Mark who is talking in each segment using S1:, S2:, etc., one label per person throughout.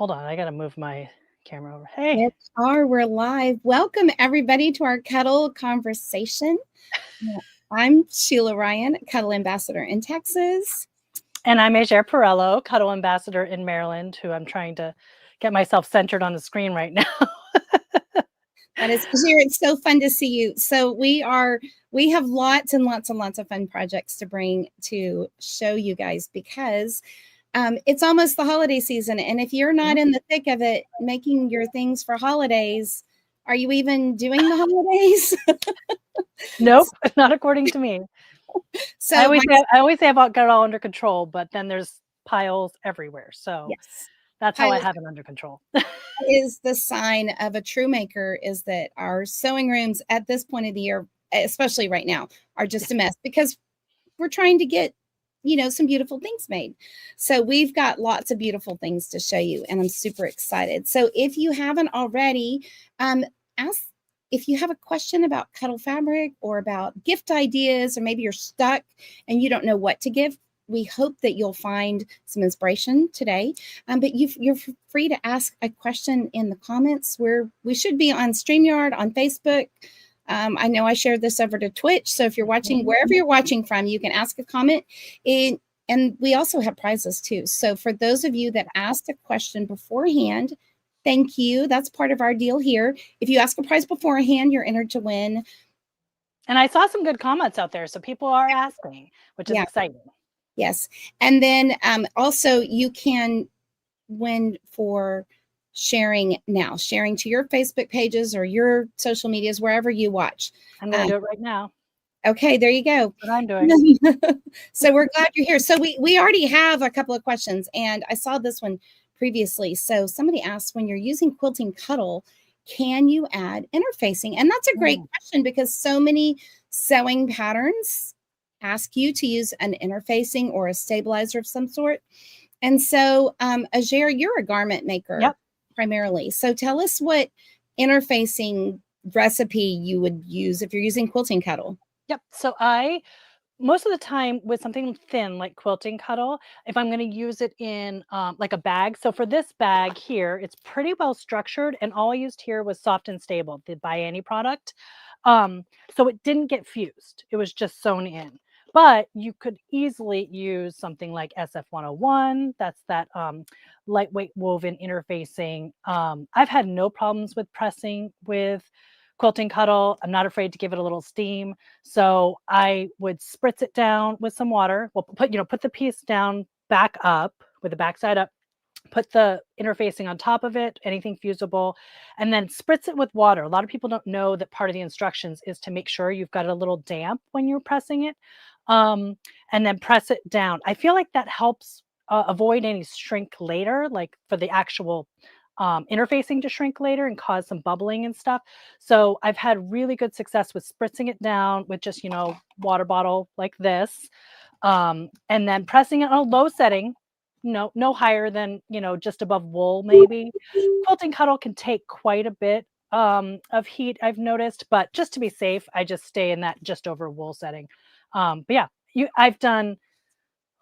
S1: hold on. I got to move my camera over. Hey.
S2: We're live. Welcome everybody to our Cuddle Conversation. I'm Sheila Ryan, Cuddle Ambassador in Texas.
S1: And I'm Ajaire Parello, Cuddle Ambassador in Maryland, who I'm trying to get myself centered on the screen right now.
S2: That is here. It's so fun to see you. So we have lots and lots and lots of fun projects to bring to show you guys because it's almost the holiday season. And if you're not in the thick of it, making your things for holidays, are you even doing the holidays?
S1: Nope, not according to me. So I always say I've got it all under control, but then there's piles everywhere. So yes, that's how I have it under control.
S2: Is the sign of a true maker is that our sewing rooms at this point of the year, especially right now, are just a mess because we're trying to get some beautiful things made. So we've got lots of beautiful things to show you, and I'm super excited. So if you haven't already, ask if you have a question about Cuddle fabric or about gift ideas, or maybe you're stuck and you don't know what to give. We hope that you'll find some inspiration today. But you're free to ask a question in the comments. We should be on StreamYard, on Facebook. I know I shared this over to Twitch. So if you're watching, wherever you're watching from, you can ask a comment. And we also have prizes too. So for those of you that asked a question beforehand, thank you. That's part of our deal here. If you ask a prize beforehand, you're entered to win.
S1: And I saw some good comments out there. So people are asking, which is exciting.
S2: Yes. And then also you can win for sharing to your Facebook pages or your social medias, wherever you watch.
S1: I'm going to do it right now.
S2: Okay, there you go.
S1: What I'm doing.
S2: So we're glad you're here. So we already have a couple of questions, and I saw this one previously. So somebody asked, when you're using Quilting Cuddle, can you add interfacing? And that's a great question because so many sewing patterns ask you to use an interfacing or a stabilizer of some sort. And so, Ajaire, you're a garment maker primarily. So tell us what interfacing recipe you would use if you're using Quilting Cuddle.
S1: Yep. So most of the time with something thin like Quilting Cuddle, if I'm going to use it in like a bag. So for this bag here, it's pretty well structured, and all I used here was Soft and Stable, the Buy Any product. So it didn't get fused. It was just sewn in. But you could easily use something like SF101. That's that lightweight woven interfacing. I've had no problems with pressing with Quilting Cuddle. I'm not afraid to give it a little steam. So I would spritz it down with some water. Well, put the piece down back up with the backside up. Put the interfacing on top of it, anything fusible, and then spritz it with water. A lot of people don't know that part of the instructions is to make sure you've got it a little damp when you're pressing it, and then press it down. I feel like that helps avoid any shrink later, like for the actual interfacing to shrink later and cause some bubbling and stuff. So I've had really good success with spritzing it down with just, water bottle like this, and then pressing it on a low setting. No higher than, just above wool, maybe. Quilting Cuddle can take quite a bit of heat, I've noticed, but just to be safe, I just stay in that just over wool setting. But yeah, I've done,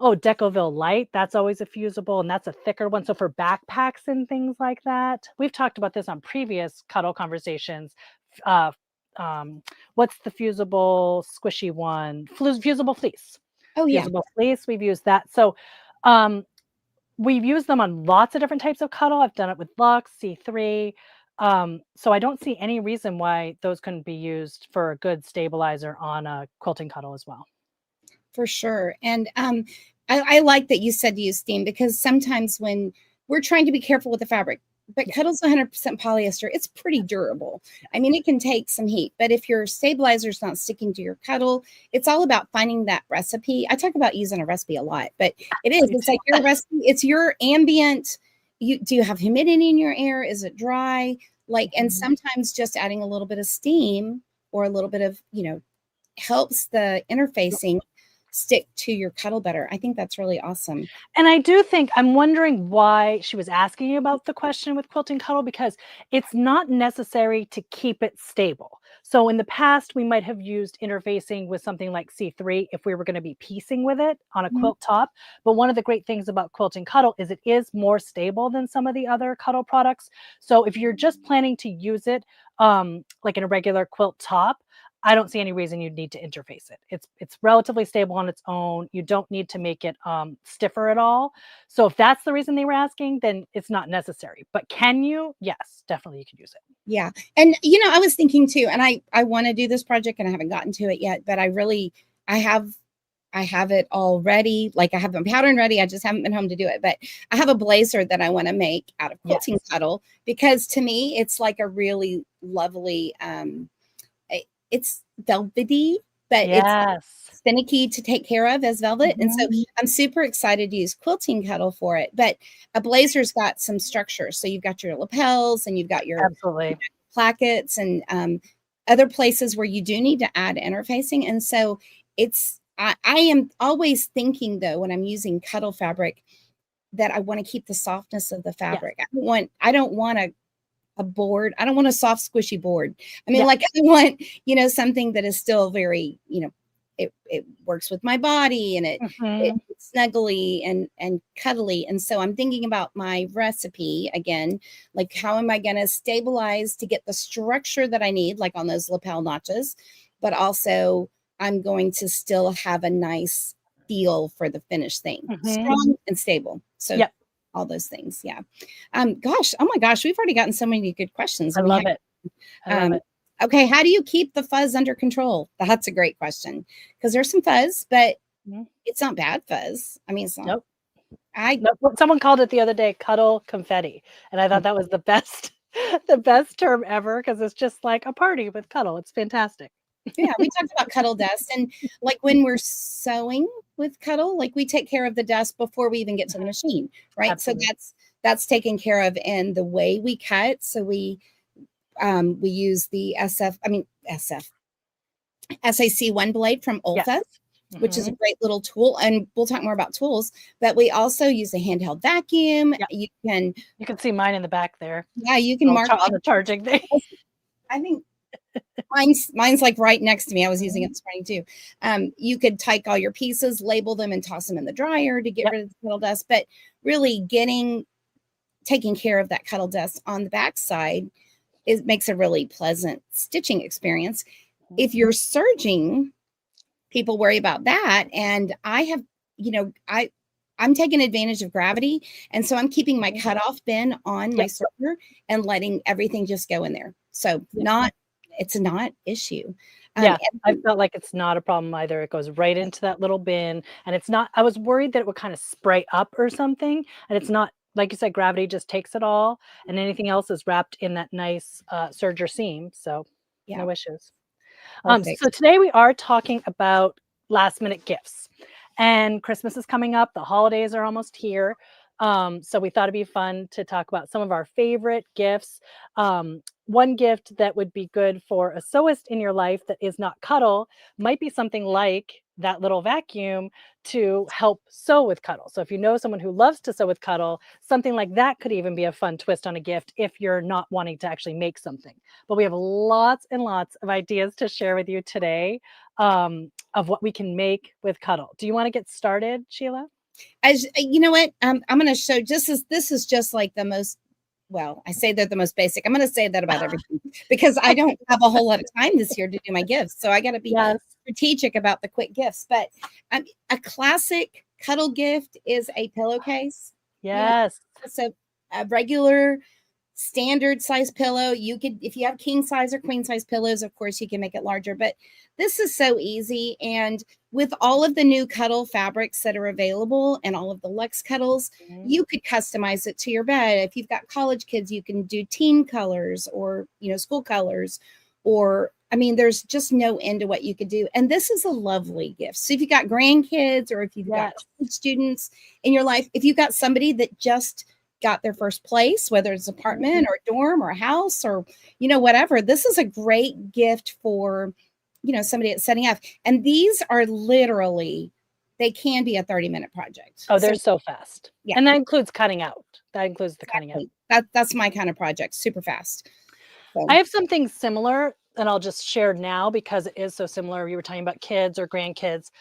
S1: Decoville Light, that's always a fusible, and that's a thicker one. So for backpacks and things like that, we've talked about this on previous Cuddle Conversations. What's the fusible squishy one? Fusible fleece.
S2: Oh yeah.
S1: Fusible fleece, we've used that. So we've used them on lots of different types of Cuddle. I've done it with Luxe, C3. So I don't see any reason why those couldn't be used for a good stabilizer on a Quilting Cuddle as well.
S2: For sure. And I like that you said to use steam, because sometimes when we're trying to be careful with the fabric, but Cuddle's 100% polyester, it's pretty durable. I mean, it can take some heat, but if your stabilizer's not sticking to your Cuddle, it's all about finding that recipe. I talk about using a recipe a lot, but it's like your recipe, it's your ambient. Do you have humidity in your air? Is it dry? And sometimes just adding a little bit of steam or a little bit of, helps the interfacing stick to your Cuddle better. I think that's really awesome.
S1: And I do think, I'm wondering why she was asking about the question with Quilting Cuddle, because it's not necessary to keep it stable. So in the past, we might have used interfacing with something like C3 if we were going to be piecing with it on a
S2: Mhm.
S1: quilt top. But one of the great things about Quilting Cuddle is it is more stable than some of the other Cuddle products. So if you're just planning to use it like in a regular quilt top, I don't see any reason you'd need to interface it. It's relatively stable on its own. You don't need to make it stiffer at all. So if that's the reason they were asking, then it's not necessary. But can you? Yes, definitely you can use it.
S2: Yeah. And I was thinking too, and I want to do this project and I haven't gotten to it yet, but I have I have it all ready. Like I have them powder and ready. I just haven't been home to do it. But I have a blazer that I want to make out of
S1: Yes.
S2: quilting cuddle because to me it's like a really lovely it's velvety, but it's
S1: Yes.
S2: finicky to take care of as velvet. And so
S1: Mhm.
S2: I'm super excited to use quilting cuddle for it. But a blazer's got some structure. So you've got your lapels and you've got your
S1: Absolutely.
S2: plackets and other places where you do need to add interfacing. And so I am always thinking though, when I'm using cuddle fabric, that I want to keep the softness of the
S1: Yes.
S2: fabric. I don't want a board. I don't want a soft, squishy board. I mean,
S1: Yeah.
S2: like I want, something that is still very, it works with my body and
S1: Mhm.
S2: it's snuggly and cuddly. And so I'm thinking about my recipe again, like how am I going to stabilize to get the structure that I need, like on those lapel notches, but also I'm going to still have a nice feel for the finished thing,
S1: Mhm.
S2: strong and stable. So
S1: Yep.
S2: all those things. Yeah. Gosh, oh my gosh, we've already gotten so many good questions.
S1: I
S2: And we
S1: love
S2: have,
S1: it. I love
S2: um,
S1: it.
S2: okay, how do you keep the fuzz under control? That's a great question because there's some fuzz, but
S1: Mhm.
S2: it's not bad fuzz. I mean, it's not,
S1: Nope.
S2: I,
S1: Nope. Well, someone called it the other day cuddle confetti, and I thought that was the best the best term ever because it's just like a party with cuddle. It's fantastic.
S2: yeah, we talked about cuddle dust and like when we're sewing with cuddle, like we take care of the dust before we even get to the machine, right? So
S1: Absolutely.
S2: that's taken care of in the way we cut. So we use the SAC one blade from
S1: Yes.
S2: Olfa, which is a
S1: Mhm.
S2: great little tool. And we'll talk more about tools, but we also use a handheld vacuum.
S1: Yep. You can see mine in the back there
S2: You can mark
S1: on the charging thing.
S2: I think mine's like right next to me. I was using it
S1: Mhm.
S2: this morning too. You could take all your pieces, label them, and toss them in the dryer to get
S1: Yep.
S2: rid of the cuddle dust. But really taking care of that cuddle dust on the backside makes a really pleasant stitching experience.
S1: Mhm.
S2: If you're serging, people worry about that. And I have, I'm taking advantage of gravity. And so I'm keeping my
S1: Mhm.
S2: cutoff bin on my
S1: Yep.
S2: serger and letting everything just go in there. So
S1: Yep.
S2: it's a not issue.
S1: Yeah, I
S2: And
S1: felt like it's not a problem either. It goes right into that little bin, and it's not I was worried that it would kinda spray up or something, and it's not like you said, gravity just takes it all, and anything else is wrapped in that nice, serger seam, so
S2: yeah,
S1: no issues.
S2: perfect.
S1: So today we are talking about last minute gifts. And Christmas is coming up, the holidays are almost here. So we thought it'd be fun to talk about some of our favorite gifts. One gift that would be good for a sewist in your life that is not cuddle might be something like that little vacuum to help sew with cuddle. So if you know someone who loves to sew with cuddle, something like that could even be a fun twist on a gift if you're not wanting to actually make something. But we have lots and lots of ideas to share with you today of what we can make with cuddle. Do you want to get started, Sheila?
S2: As you know what, I'm going to show just as this is just like the most. Well, I say they're the most basic. I'm going to say that about everything because I don't have a whole lot of time this year to do my gifts, so I got to be
S1: Yes.
S2: strategic about the quick gifts. But a classic cuddle gift is a pillowcase. You know,
S1: Yes.
S2: so a regular standard size pillow. You could, if you have king size or queen size pillows, of course, you can make it larger, but this is so easy. And with all of the new cuddle fabrics that are available and all of the Luxe cuddles,
S1: Mhm.
S2: you could customize it to your bed. If you've got college kids, you can do teen colors or, school colors, or I mean, there's just no end to what you could do. And this is a lovely gift. So if you've got grandkids or if you've got
S1: Yes.
S2: college students in your life, if you've got somebody that just got their first place, whether it's
S1: Mhm.
S2: apartment or dorm or house or, whatever, this is a great gift for, somebody that's setting up. And these are literally, they can be a 30-minute project.
S1: Oh,
S2: So
S1: they're so fast.
S2: yeah,
S1: And that includes cutting out. That includes the cutting out.
S2: exactly. That's my kind of project, super fast. So
S1: I have something similar. and I'll just share now because it is so similar. You were talking about kids or grandkids.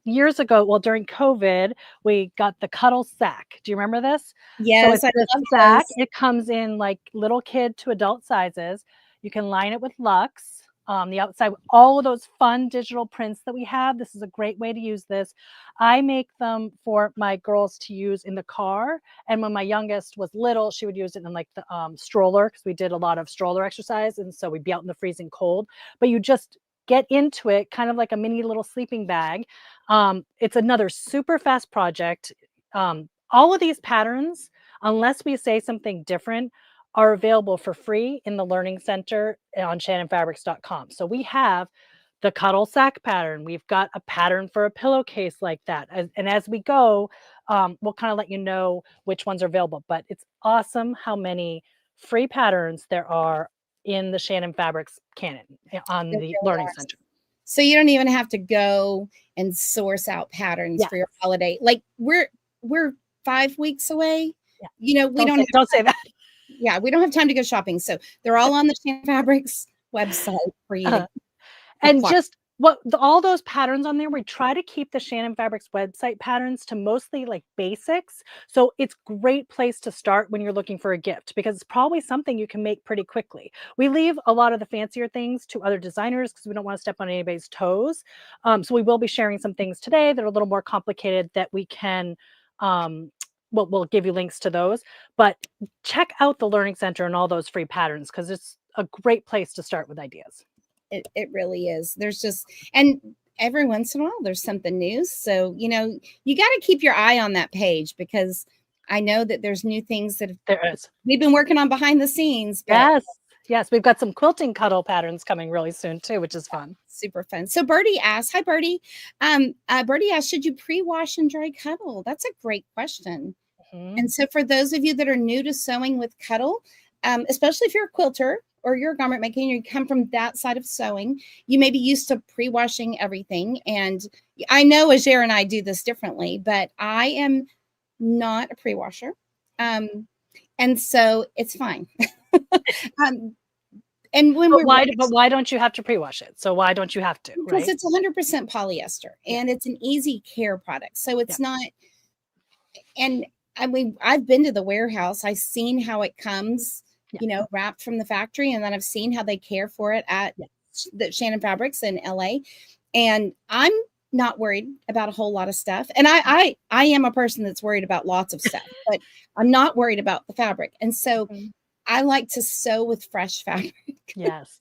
S1: Years ago, well, during COVID, we got the Cuddle sack. Do you remember this? So
S2: Yes,
S1: it's
S2: I
S1: this
S2: love
S1: sack.
S2: those.
S1: It comes in like little kid to adult sizes. You can line it with Lux. The outside, all of those fun digital prints that we have. This is a great way to use this. I make them for my girls to use in the car. And when my youngest was little, she would use it in like the stroller because we did a lot of stroller exercise. And so we'd be out in the freezing cold. But you just get into it kind of like a mini little sleeping bag. It's another super fast project. All of these patterns, unless we say something different, are available for free in the Learning Center on shannonfabrics.com. So we have the cuddle sack pattern. We've got a pattern for a pillowcase like that. And as we go, we'll kind of let you know which ones are available. But it's awesome how many free patterns there are in the Shannon Fabrics canon on
S2: They
S1: the
S2: really
S1: Learning
S2: are.
S1: Center.
S2: So you don't even have to go and source out patterns
S1: Yeah.
S2: for your holiday. Like we're 5 weeks away.
S1: Yeah.
S2: You know,
S1: Don't say that.
S2: yeah, we don't have time to go shopping. So they're all on the Shannon Fabrics website for you to
S1: And
S2: acquire.
S1: just all those patterns on there, we try to keep the Shannon Fabrics website patterns to mostly like basics. So it's great place to start when you're looking for a gift because it's probably something you can make pretty quickly. We leave a lot of the fancier things to other designers because we don't want to step on anybody's toes. So we will be sharing some things today that are a little more complicated that we can we'll give you links to those, but check out the Learning Center and all those free patterns because it's a great place to start with ideas.
S2: It really is. There's just, and every once in a while there's something new. So, you know, you got to keep your eye on that page because I know that there's new things that
S1: There is.
S2: we've been working on behind the scenes, but
S1: Yes, we've got some quilting cuddle patterns coming really soon too, which is fun.
S2: super fun. So Birdie asks, hi Birdie. Birdie asks, should you pre-wash and dry Cuddle? That's a great question.
S1: Mhm.
S2: And so for those of you that are new to sewing with Cuddle, especially if you're a quilter or you're a garment maker and you come from that side of sewing, you may be used to pre-washing everything. And I know Ajaire and I do this differently, but I am not a pre-washer. And so it's fine. And when
S1: But
S2: we're
S1: why don't you have to pre-wash it? So why don't you have to,
S2: because
S1: right?
S2: it's 100% polyester and it's an easy care product. So it's not, and I mean, I've been to the warehouse. I've seen how it comes, you know, wrapped from the factory. And then I've seen how they care for it at the Shannon Fabrics in LA. And I'm not worried about a whole lot of stuff. And I am a person that's worried about lots of stuff, but I'm not worried about the fabric. And so I like to sew with fresh fabric.
S1: Yes.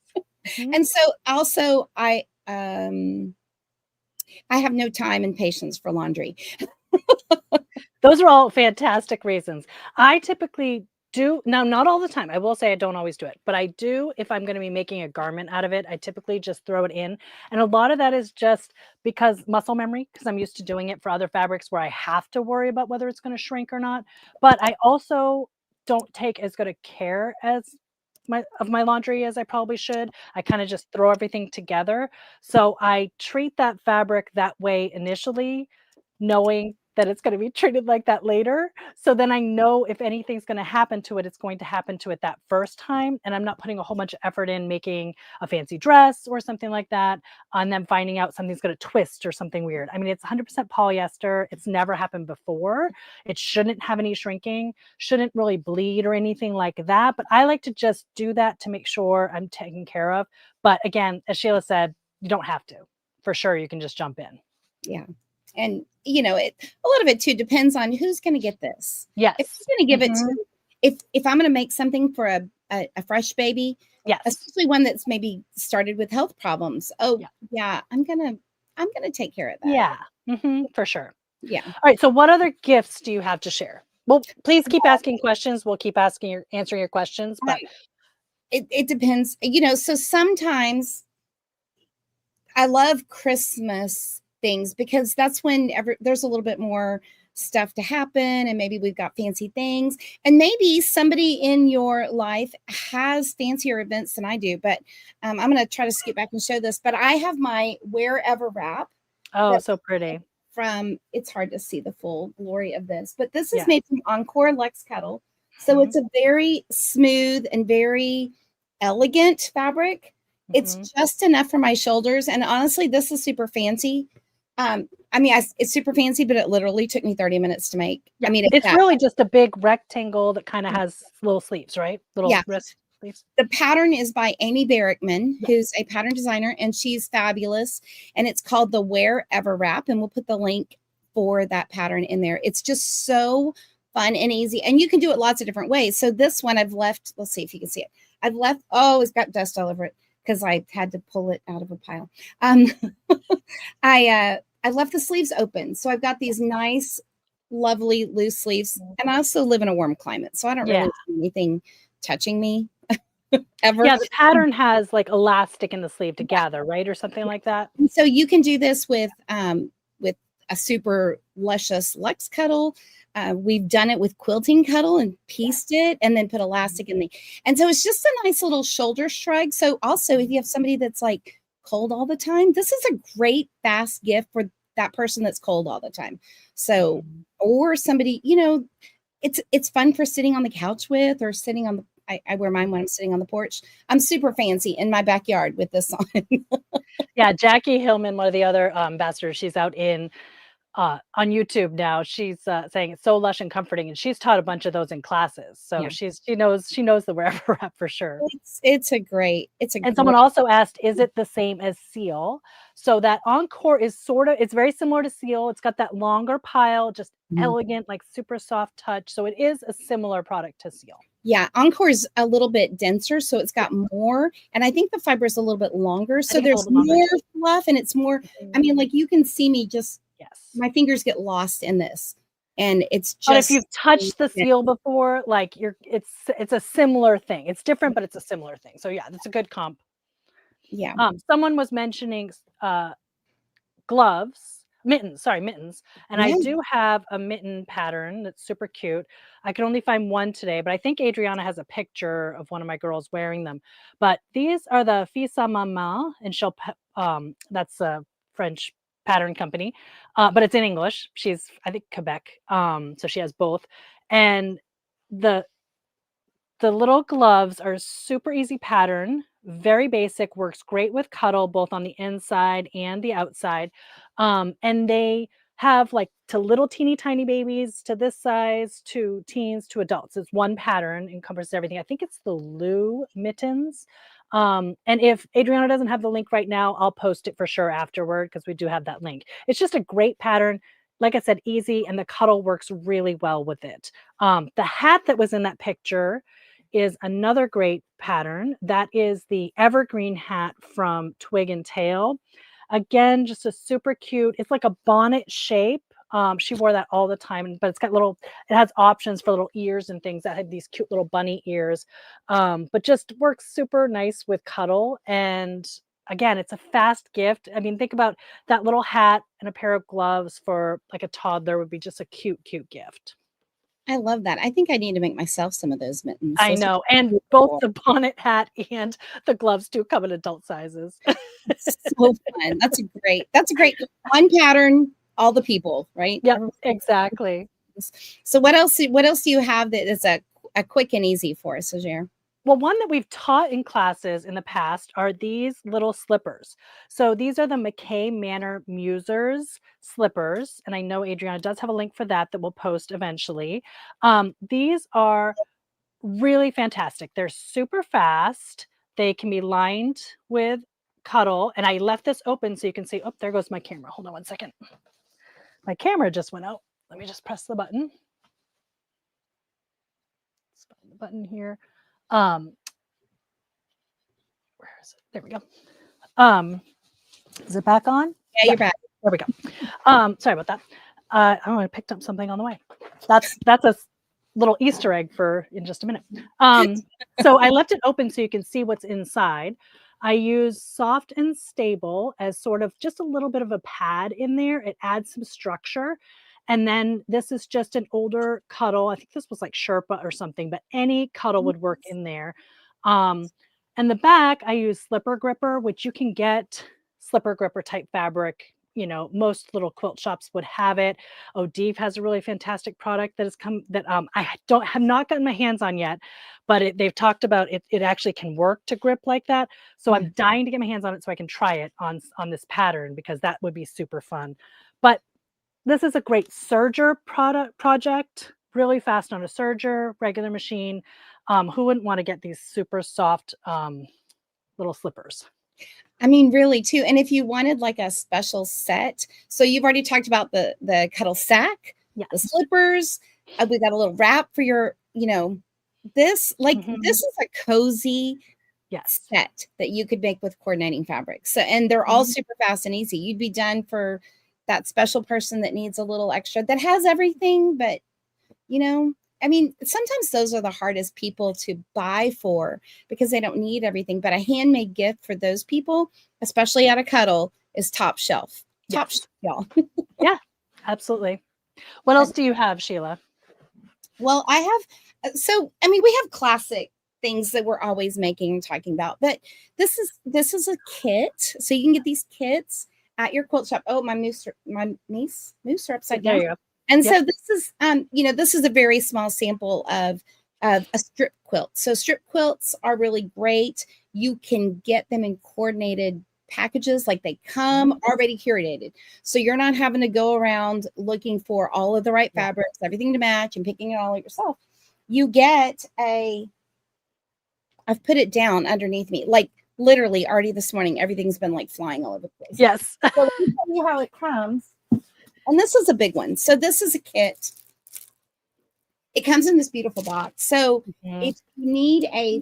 S2: And so also I have no time and patience for laundry.
S1: Those are all fantastic reasons. I typically do now, not all the time. I will say I don't always do it, but I do if I'm going to be making a garment out of it. I typically just throw it in. And a lot of that is just because muscle memory, because I'm used to doing it for other fabrics where I have to worry about whether it's going to shrink or not. But I also don't take as good a care as my laundry as I probably should. I kind of just throw everything together. So I treat that fabric that way initially, knowing that it's going to be treated like that later. So then I know if anything's going to happen to it, it's going to happen to it that first time. And I'm not putting a whole bunch of effort in making a fancy dress or something like that. And then finding out something's going to twist or something weird. I mean, it's 100% polyester. It's never happened before. It shouldn't have any shrinking, shouldn't really bleed or anything like that. But I like to just do that to make sure I'm taken care of. But again, as Sheila said, you don't have to. For sure, you can just jump in.
S2: Yeah. And you know, a lot of it too depends on who's going to get this.
S1: Yes.
S2: If you're going to give it to, if I'm going to make something for a fresh baby,
S1: yes,
S2: especially one that's maybe started with health problems. Oh yeah, I'm gonna take care of that.
S1: Yeah, for sure.
S2: Yeah.
S1: All right. So, what other gifts do you have to share? Well, please keep asking questions. We'll keep answering your questions. But
S2: it depends. You know, so sometimes I love Christmas things because that's when there's a little bit more stuff to happen and maybe we've got fancy things and maybe somebody in your life has fancier events than I do, but I'm going to try to skip back and show this, but I have my wherever wrap.
S1: Oh, so pretty.
S2: From, it's hard to see the full glory of this, but this is made from Encore Luxe Cuddle. So it's a very smooth and very elegant fabric. It's
S1: Mhm.
S2: just enough for my shoulders, and honestly, this is super fancy. I mean, it's super fancy, but it literally took me 30 minutes to make. I
S1: Yeah,
S2: mean, it's
S1: it's
S2: that
S1: really just a big rectangle that kinda has little sleeves, right? Little
S2: yeah.
S1: wrist sleeves?
S2: The pattern is by Amy Barrickman,
S1: Yeah.
S2: who's a pattern designer, and she's fabulous. And it's called the Wear Ever Wrap, and we'll put the link for that pattern in there. It's just so fun and easy, and you can do it lots of different ways. So this one I've left. Let's see if you can see it. I've left. Oh, it's got dust all over it because I had to pull it out of a pile. Um, I left the sleeves open, so I've got these nice, lovely loose sleeves,
S1: Mhm.
S2: and I also live in a warm climate, so I don't
S1: Yeah.
S2: really see anything touching me ever.
S1: Yeah, the pattern has, like, elastic in the sleeve to gather, right, or something like that?
S2: And so you can do this with a super luscious Lux Cuddle. We've done it with quilting cuddle and
S1: Yeah.
S2: pieced it and then put elastic in the and so it's just a nice little shoulder shrug. So also if you have somebody that's like cold all the time, this is a great fast gift for that person that's cold all the time. So
S1: Mhm.
S2: or somebody, it's fun for sitting on the couch with or sitting on the I wear mine when I'm sitting on the porch. I'm super fancy in my backyard with this on.
S1: Yeah, Jackie Hillman, one of the other, ambassadors, she's out on YouTube now. She's, saying it's so lush and comforting, and she's taught a bunch of those in classes. So
S2: Yeah.
S1: she knows the wherever rep for sure.
S2: It's a
S1: And
S2: great
S1: someone also asked, "Is it the same as seal?" So that Encore is sorta it's very similar to seal. It's got that longer pile, just
S2: Mhm.
S1: elegant, like, super soft touch. So it is a similar product to seal.
S2: Yeah, Encore is a little bit denser, so it's
S1: Yeah,
S2: got more, and I think the fiber is a little bit longer,
S1: I
S2: so
S1: think it's a
S2: there's
S1: little bit longer
S2: more
S1: too.
S2: fluff and it's more
S1: Mhm.
S2: I mean, like, you can see me just
S1: Yes.
S2: my fingers get lost in this, and it's
S1: But if
S2: just
S1: you've touched the seal before, like, it's a similar thing. It's different, but it's a similar thing. So, yeah, that's a good comp.
S2: yeah.
S1: Someone was mentioning gloves, mittens, sorry, mittens, and I
S2: Yeah.
S1: do have a mitten pattern that's super cute. I could only find one today, but I think Adriana has a picture of one of my girls wearing them. But these are the Fils à Maman, and that's a French pattern company, but it's in English. She's, I think, Quebec, so she has both. And the the little gloves are super easy pattern, very basic, works great with cuddle both on the inside and the outside. And they have like to little teeny tiny babies to this size to teens to adults. It's one pattern, encompasses everything. I think it's the Lou mittens. And if Adriana doesn't have the link right now, I'll post it for sure afterward because we do have that link. It's just a great pattern. Like I said, easy, and the cuddle works really well with it. The hat that was in that picture is another great pattern. That is the evergreen hat from Twig and Tail. Again, just a super cute, it's like a bonnet shape. She wore that all the time, but it has options for little ears and things that have these cute little bunny ears. But just works super nice with cuddle. And again, it's a fast gift. I mean, think about that little hat and a pair of gloves for like a toddler would be just a cute, cute gift.
S2: I love that. I think I need to make myself some of those mittens.
S1: I
S2: Those are
S1: know, and both
S2: beautiful.
S1: the bonnet hat and the gloves do come in adult sizes.
S2: It's so fun. That's a great one pattern, all the people, right?
S1: Yep,
S2: Everybody
S1: exactly.
S2: so what else do you have that is a quick and easy for us, Ajaire?
S1: Well, one that we've taught in classes in the past are these little slippers. So these are the McKay Manor Musers slippers, and I know Adriana does have a link for that we'll post eventually. These are really fantastic. They're super fast. They can be lined with cuddle, and I left this open so you can see. Oh, there goes my camera. Hold on one second. My camera just went out. Let me just press the button. Let's find the button here. Um, where is it? There we go. Um, is it back on?
S2: Yeah,
S1: Yeah,
S2: you're back.
S1: there we go. Sorry about that. I don't know, I picked up something on the way. That's a little Easter egg for in just a minute. So I left it open so you can see what's inside. I use soft and stable as sort of just a little bit of a pad in there. It adds some structure. And then this is just an older cuddle. I think this was like Sherpa or something, but any cuddle would work in there. Um, and the back, I use slipper gripper, which you can get slipper gripper type fabric most little quilt shops would have it. O'Deeve has a really fantastic product that has come that I have not gotten my hands on yet, but they've talked about it. It actually can work to grip like that. So
S2: Yeah.
S1: I'm dying to get my hands on it so I can try it on this pattern, because that would be super fun. But this is a great serger project, really fast on a serger, regular machine. Who wouldn't want to get these super soft little slippers?
S2: I mean, really too. And if you wanted like a special set, so you've already talked about the cuddle sack,
S1: Yes.
S2: the slippers. We got a little wrap for your, this is a cozy set that you could make with coordinating fabrics. So, and they're all super fast and easy. You'd be done for that special person that needs a little extra, that has everything, but I mean, sometimes those are the hardest people to buy for because they don't need everything. But a handmade gift for those people, especially at a Cuddle, is top shelf. Top shelf, y'all.
S1: Yeah, absolutely. What else do you have, Sheila?
S2: Well, I have, we have classic things that we're always making and talking about, but this is a kit. So you can get these kits at your quilt shop. Oh, my moose are upside down.
S1: There you go.
S2: And so this is, this is a very small sample of a strip quilt. So strip quilts are really great. You can get them in coordinated packages, like they come already curated. So you're not having to go around looking for all of the right fabrics, everything to match, and picking it all yourself. You get I've put it down underneath me, like literally already this morning, everything's been like flying all over the place.
S1: Yes.
S2: So let me tell you how it comes. And this is a big one. So this is a kit. It comes in this beautiful box. So if you need a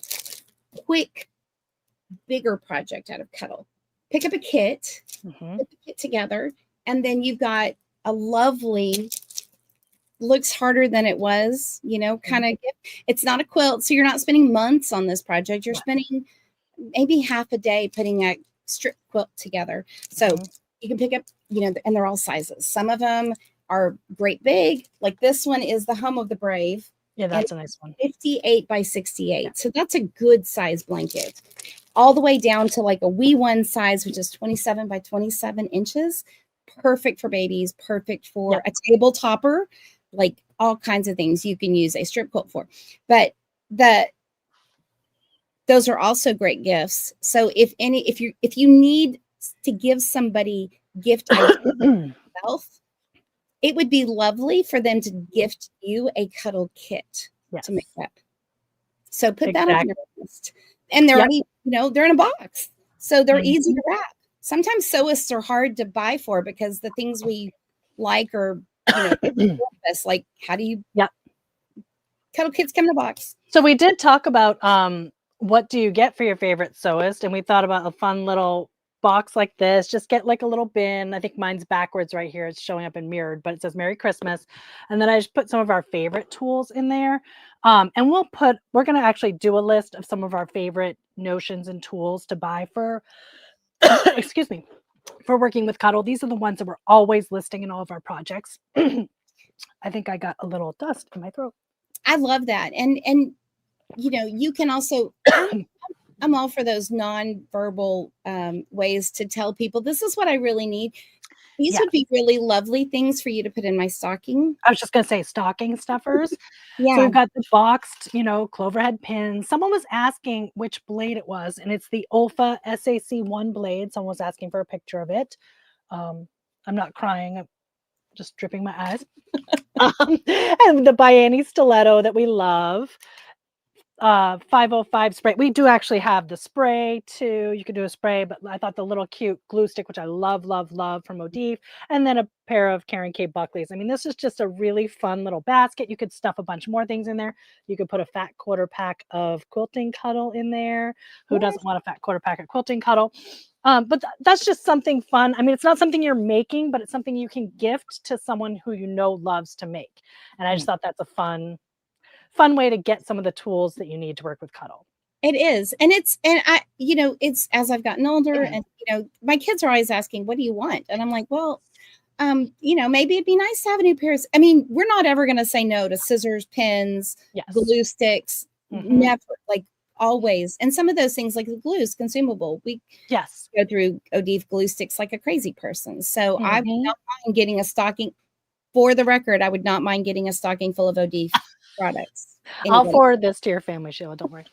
S2: quick, bigger project out of Cuddle, pick up a kit, put the kit together, and then you've got a lovely, looks harder than it was, kind of gift. It's not a quilt, so you're not spending months on this project. You're spending maybe half a day putting a strip quilt together. So you can pick up, and they're all sizes. Some of them are great big. Like this one is the Home of the Brave.
S1: Yeah, that's a nice one.
S2: 58 by 68. Yeah. So that's a good size blanket. All the way down to like a wee one size, which is 27 by 27 inches. Perfect for babies, perfect for a table topper, like all kinds of things you can use a strip quilt for. But those are also great gifts. So if you need to give somebody gift yourself, it would be lovely for them to gift you a Cuddle kit to make that. So put that on your list. And they're already, they're in a box. So they're easy to wrap. Sometimes sewists are hard to buy for because the things we like are, like how do you Cuddle kits come in a box.
S1: So we did talk about what do you get for your favorite sewist, and we thought about a fun little box like this. Just get like a little bin. I think mine's backwards right here. It's showing up in mirrored, but it says Merry Christmas. And then I just put some of our favorite tools in there. And we're going to actually do a list of some of our favorite notions and tools to buy for, excuse me, for working with Cuddle. These are the ones that we're always listing in all of our projects. I think I got a little dust in my throat.
S2: I love that. And you can also, I'm all for those non-verbal ways to tell people, this is what I really need. These would be really lovely things for you to put in my stocking.
S1: I was just going to say stocking stuffers. So we've got the boxed, cloverhead pins. Someone was asking which blade it was, and it's the Olfa SAC1 blade. Someone was asking for a picture of it. I'm not crying. I'm just dripping my eyes. And the Biani stiletto that we love. 505 spray. We do actually have the spray too. You could do a spray, but I thought the little cute glue stick, which I love from O'Deeve, and then a pair of Karen K. Buckley's. I mean, this is just a really fun little basket. You could stuff a bunch more things in there. You could put a fat quarter pack of quilting Cuddle in there. Who doesn't want a fat quarter pack of quilting Cuddle? But that's just something fun. I mean, it's not something you're making, but it's something you can gift to someone who loves to make. And I just thought that's a fun way to get some of the tools that you need to work with Cuddle.
S2: It is. And it's as I've gotten older and, my kids are always asking, what do you want? And I'm like, well, maybe it'd be nice to have a new pair. I mean, we're not ever going to say no to scissors, pins, glue sticks, never. Like always, and some of those things like the glue is consumable. We
S1: Yes.
S2: go through Odif glue sticks like a crazy person. So I would
S1: Mhm.
S2: not mind getting a stocking. For the record, I would not mind getting a stocking full of Odif products.
S1: I'll
S2: Anybody?
S1: forward this to your family, Sheila, don't worry.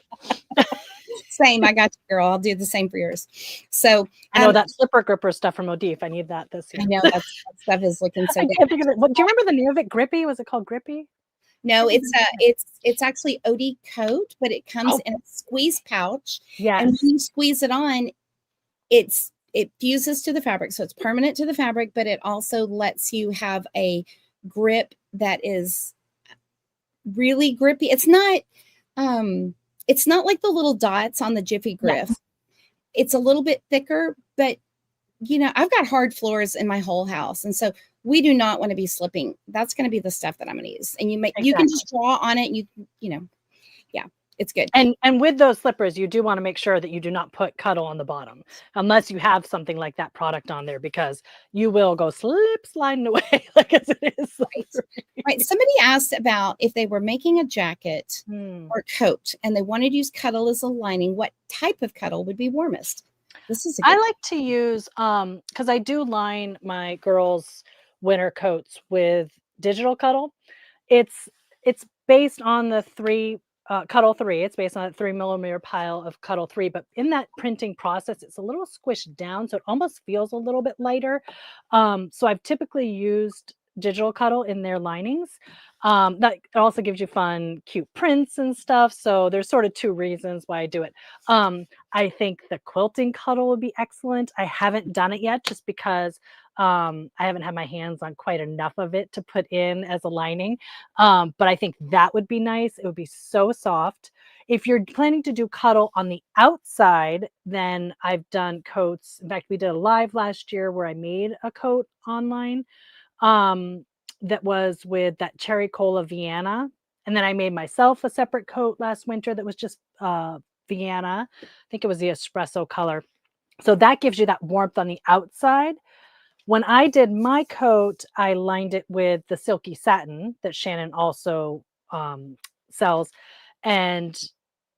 S2: Same. I got you, girl. I'll do the same for yours. So
S1: I know that slipper gripper stuff from Odif. I need that this
S2: I
S1: year.
S2: know that stuff is looking so
S1: I
S2: good.
S1: can't think of it. What do you remember the name of it? Grippy? Was it called Grippy?
S2: No,
S1: What was the name?
S2: it's actually OD coat, but it comes
S1: Oh,
S2: in a squeeze pouch. And
S1: yes.
S2: when you squeeze it on, it fuses to the fabric. So it's permanent to the fabric, but it also lets you have a grip that is really grippy. It's not like the little dots on the Jiffy
S1: Yes.
S2: Grip. It's a little bit thicker, but I've got hard floors in my whole house. And so we do not want to be slipping. That's going to be the stuff that I'm going to use. And you can
S1: Exactly.
S2: just draw on it. Yeah, it's good.
S1: And with those slippers, you do want to make sure that you do not put Cuddle on the bottom, unless you have something like that product on there, because you will go sliding away like as it is.
S2: Right. Somebody asked about if they were making a jacket or coat and they wanted to use Cuddle as a lining, what type of Cuddle would be warmest? This is a
S1: I
S2: good
S1: like to use because I do line my girls' winter coats with digital Cuddle. It's it's based on the Cuddle 3. It's based on a 3 millimeter pile of Cuddle 3, but in that printing process, it's a little squished down, so it almost feels a little bit lighter. So I've typically used digital Cuddle in their linings. That also gives you fun, cute prints and stuff. So there's sort of two reasons why I do it. I think the quilting Cuddle would be excellent. I haven't done it yet just because I haven't had my hands on quite enough of it to put in as a lining. But I think that would be nice. It would be so soft. If you're planning to do Cuddle on the outside, then I've done coats. In fact, we did a live last year where I made a coat online um, that was with that cherry cola Vienna. And then I made myself a separate coat last winter that was just Vienna. I think it was the espresso color. So that gives you that warmth on the outside. When I did my coat, I lined it with the silky satin that Shannon also sells. And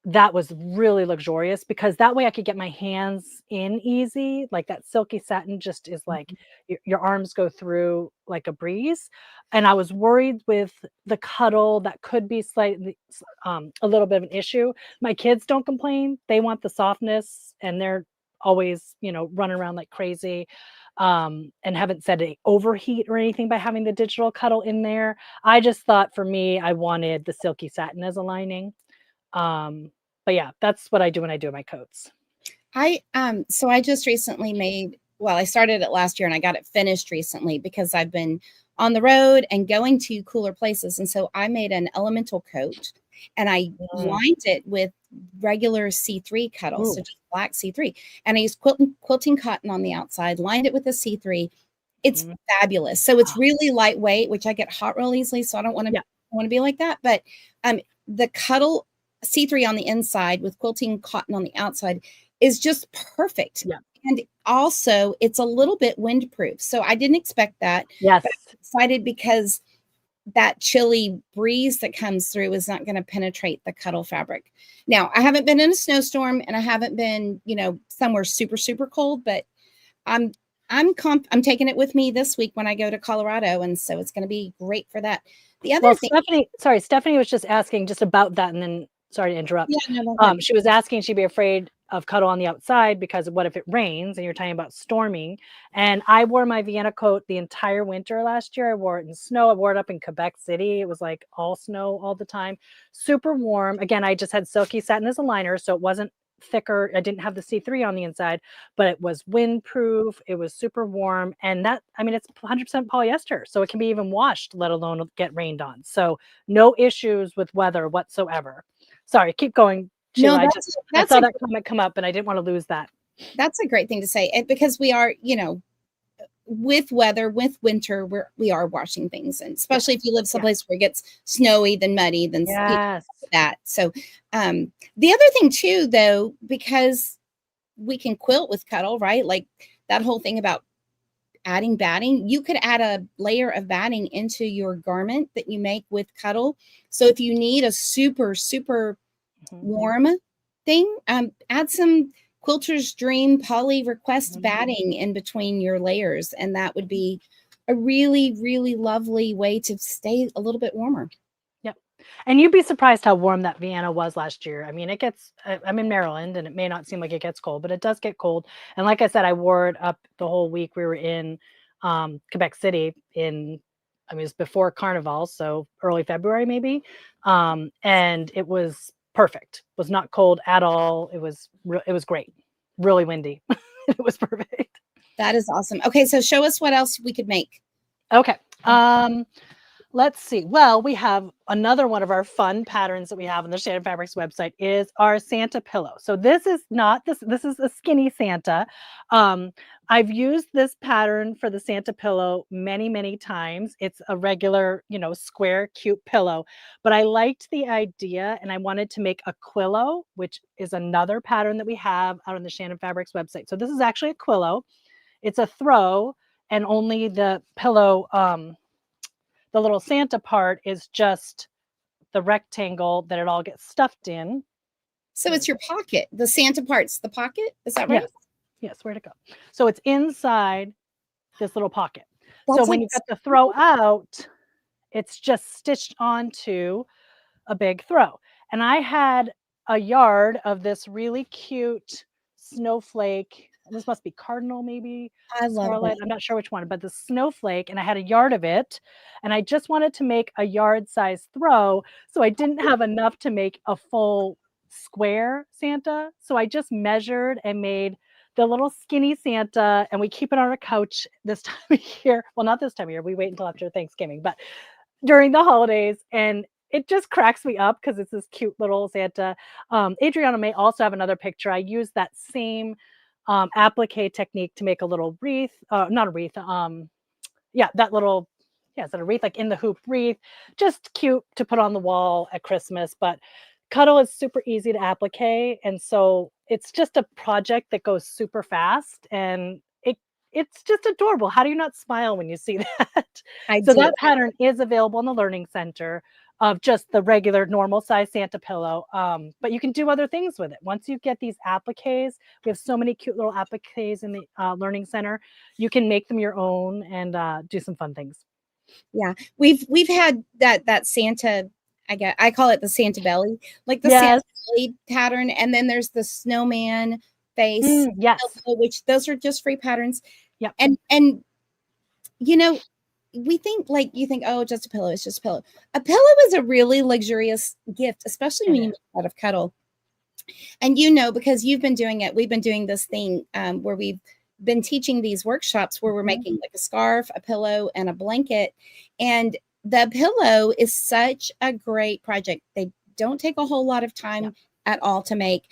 S1: that was really luxurious because that way I could get my hands in easy. Like that silky satin just is like your arms go through like a breeze. And I was worried with the Cuddle that could be slightly a little bit of an issue. My kids don't complain. They want the softness and they're always, running around like crazy. And haven't said they overheat or anything by having the digital Cuddle in there. I just thought for me, I wanted the silky satin as a lining. But yeah, that's what I do when I do my coats.
S2: So I just recently I started it last year and I got it finished recently because I've been on the road and going to cooler places. And so I made an elemental coat and I
S1: Mm.
S2: lined it with regular C3 Cuddle, so
S1: Ooh,
S2: just black C3. And I used quilting cotton on the outside, lined it with a C3. It's
S1: mm.
S2: fabulous. So it's
S1: Oh,
S2: really lightweight, which I get hot real easily. So I don't
S1: yeah,
S2: want to be like that. But the Cuddle C3 on the inside with quilting cotton on the outside is just perfect.
S1: yeah.
S2: And also, it's a little bit windproof. So I didn't expect that,
S1: Yes.
S2: but I'm excited because that chilly breeze that comes through is not going to penetrate the Cuddle fabric. Now, I haven't been in a snowstorm and I haven't been, somewhere super, super cold, but I'm I'm taking it with me this week when I go to Colorado, and so it's going to be great for that. The other
S1: Well,
S2: thing,
S1: Stephanie was just asking just about that, and then sorry to
S2: yeah,
S1: interrupt.
S2: no, go ahead.
S1: She was asking she'd be afraid of Cuddle on the outside because what if it rains? And you're talking about storming. And I wore my Vienna coat the entire winter last year. I wore it in snow. I wore it up in Quebec City. It was like all snow all the time. Super warm. Again, I just had silky satin as a liner, so it wasn't thicker. I didn't have the C3 on the inside, but it was windproof. It was super warm. And it's 100% polyester. So it can be even washed, let alone get rained on. So no issues with weather whatsoever. Sorry, keep going,
S2: No,
S1: Sheila. I
S2: that's
S1: saw
S2: a
S1: that comment come up and I didn't want to lose that.
S2: that's a great thing to say because we are, with weather, with winter, we are washing things, and especially if you live
S1: Yeah.
S2: someplace where it gets snowy, then muddy, then
S1: Yes.
S2: that. So, the other thing too, though, because we can quilt with Cuddle, right? Like that whole thing about adding batting, you could add a layer of batting into your garment that you make with Cuddle. So if you need a super, super
S1: Mhm.
S2: warm thing. Add some Quilter's Dream Poly Request
S1: Mhm.
S2: batting in between your layers, and that would be a really, really lovely way to stay a little bit warmer.
S1: Yep. And you'd be surprised how warm that Vienna was last year. I mean, it gets, I'm in Maryland and it may not seem like it gets cold, but it does get cold. And like I said, I wore it up the whole week. We were in Quebec City I mean, it was before Carnival, so early February maybe. And it was perfect. It was not cold at all. It was great. Really windy. It was perfect.
S2: That is awesome. Okay, so show us what else we could make.
S1: Okay. Let's see. Well, we have another one of our fun patterns that we have on the Shannon Fabrics website is our Santa pillow. So this is not this. This is a skinny Santa. Um, I've used this pattern for the Santa pillow many, many times. It's a regular, square, cute pillow. But I liked the idea, and I wanted to make a quillo, which is another pattern that we have out on the Shannon Fabrics website. So this is actually a quillo. It's a throw, and only the pillow. The little Santa part is just the rectangle that it all gets stuffed in.
S2: So it's your pocket. The Santa part's the pocket. Is that right?
S1: Yes. Yes, where'd it go? So it's inside this little pocket. So
S2: That's
S1: when
S2: like
S1: you got the throw out, it's just stitched onto a big throw. And I had a yard of this really cute snowflake. This must be cardinal, maybe
S2: I love
S1: scarlet.
S2: that.
S1: I'm not sure which one, but the snowflake. And I had a yard of it. And I just wanted to make a yard size throw. So I didn't have enough to make a full square Santa. So I just measured and made the little skinny Santa. And we keep it on our couch this time of year. Well, not this time of year. We wait until after Thanksgiving, but during the holidays, and it just cracks me up because it's this cute little Santa. Adriana may also have another picture. I used that same applique technique to make a little wreath, not a wreath. Yeah, that little, yeah, is that a wreath? Like in the hoop wreath, just cute to put on the wall at Christmas. But Cuddle is super easy to applique, and so it's just a project that goes super fast, and it's just adorable. How do you not smile when you see that?
S2: I
S1: So
S2: do.
S1: that pattern is available in the Learning Center of just the regular normal size Santa pillow. But you can do other things with it. Once you get these appliques, we have so many cute little appliques in the Learning Center. You can make them your own and do some fun things.
S2: Yeah. We've had that Santa, I call it the Santa belly, like the Santa
S1: Yes.
S2: belly pattern, and then there's the snowman face,
S1: Yes.
S2: which those are just free patterns.
S1: Yep.
S2: And you know, we think like you think, oh, just a pillow, it's just a pillow. A pillow is a really luxurious gift, especially
S1: It
S2: when you
S1: is.
S2: make it out of Cuddle. And because you've been doing it, we've been doing this thing where we've been teaching these workshops where we're
S1: Mhm.
S2: making like a scarf, a pillow, and a blanket. And the pillow is such a great project. They don't take a whole lot of
S1: Yeah.
S2: time at all to make,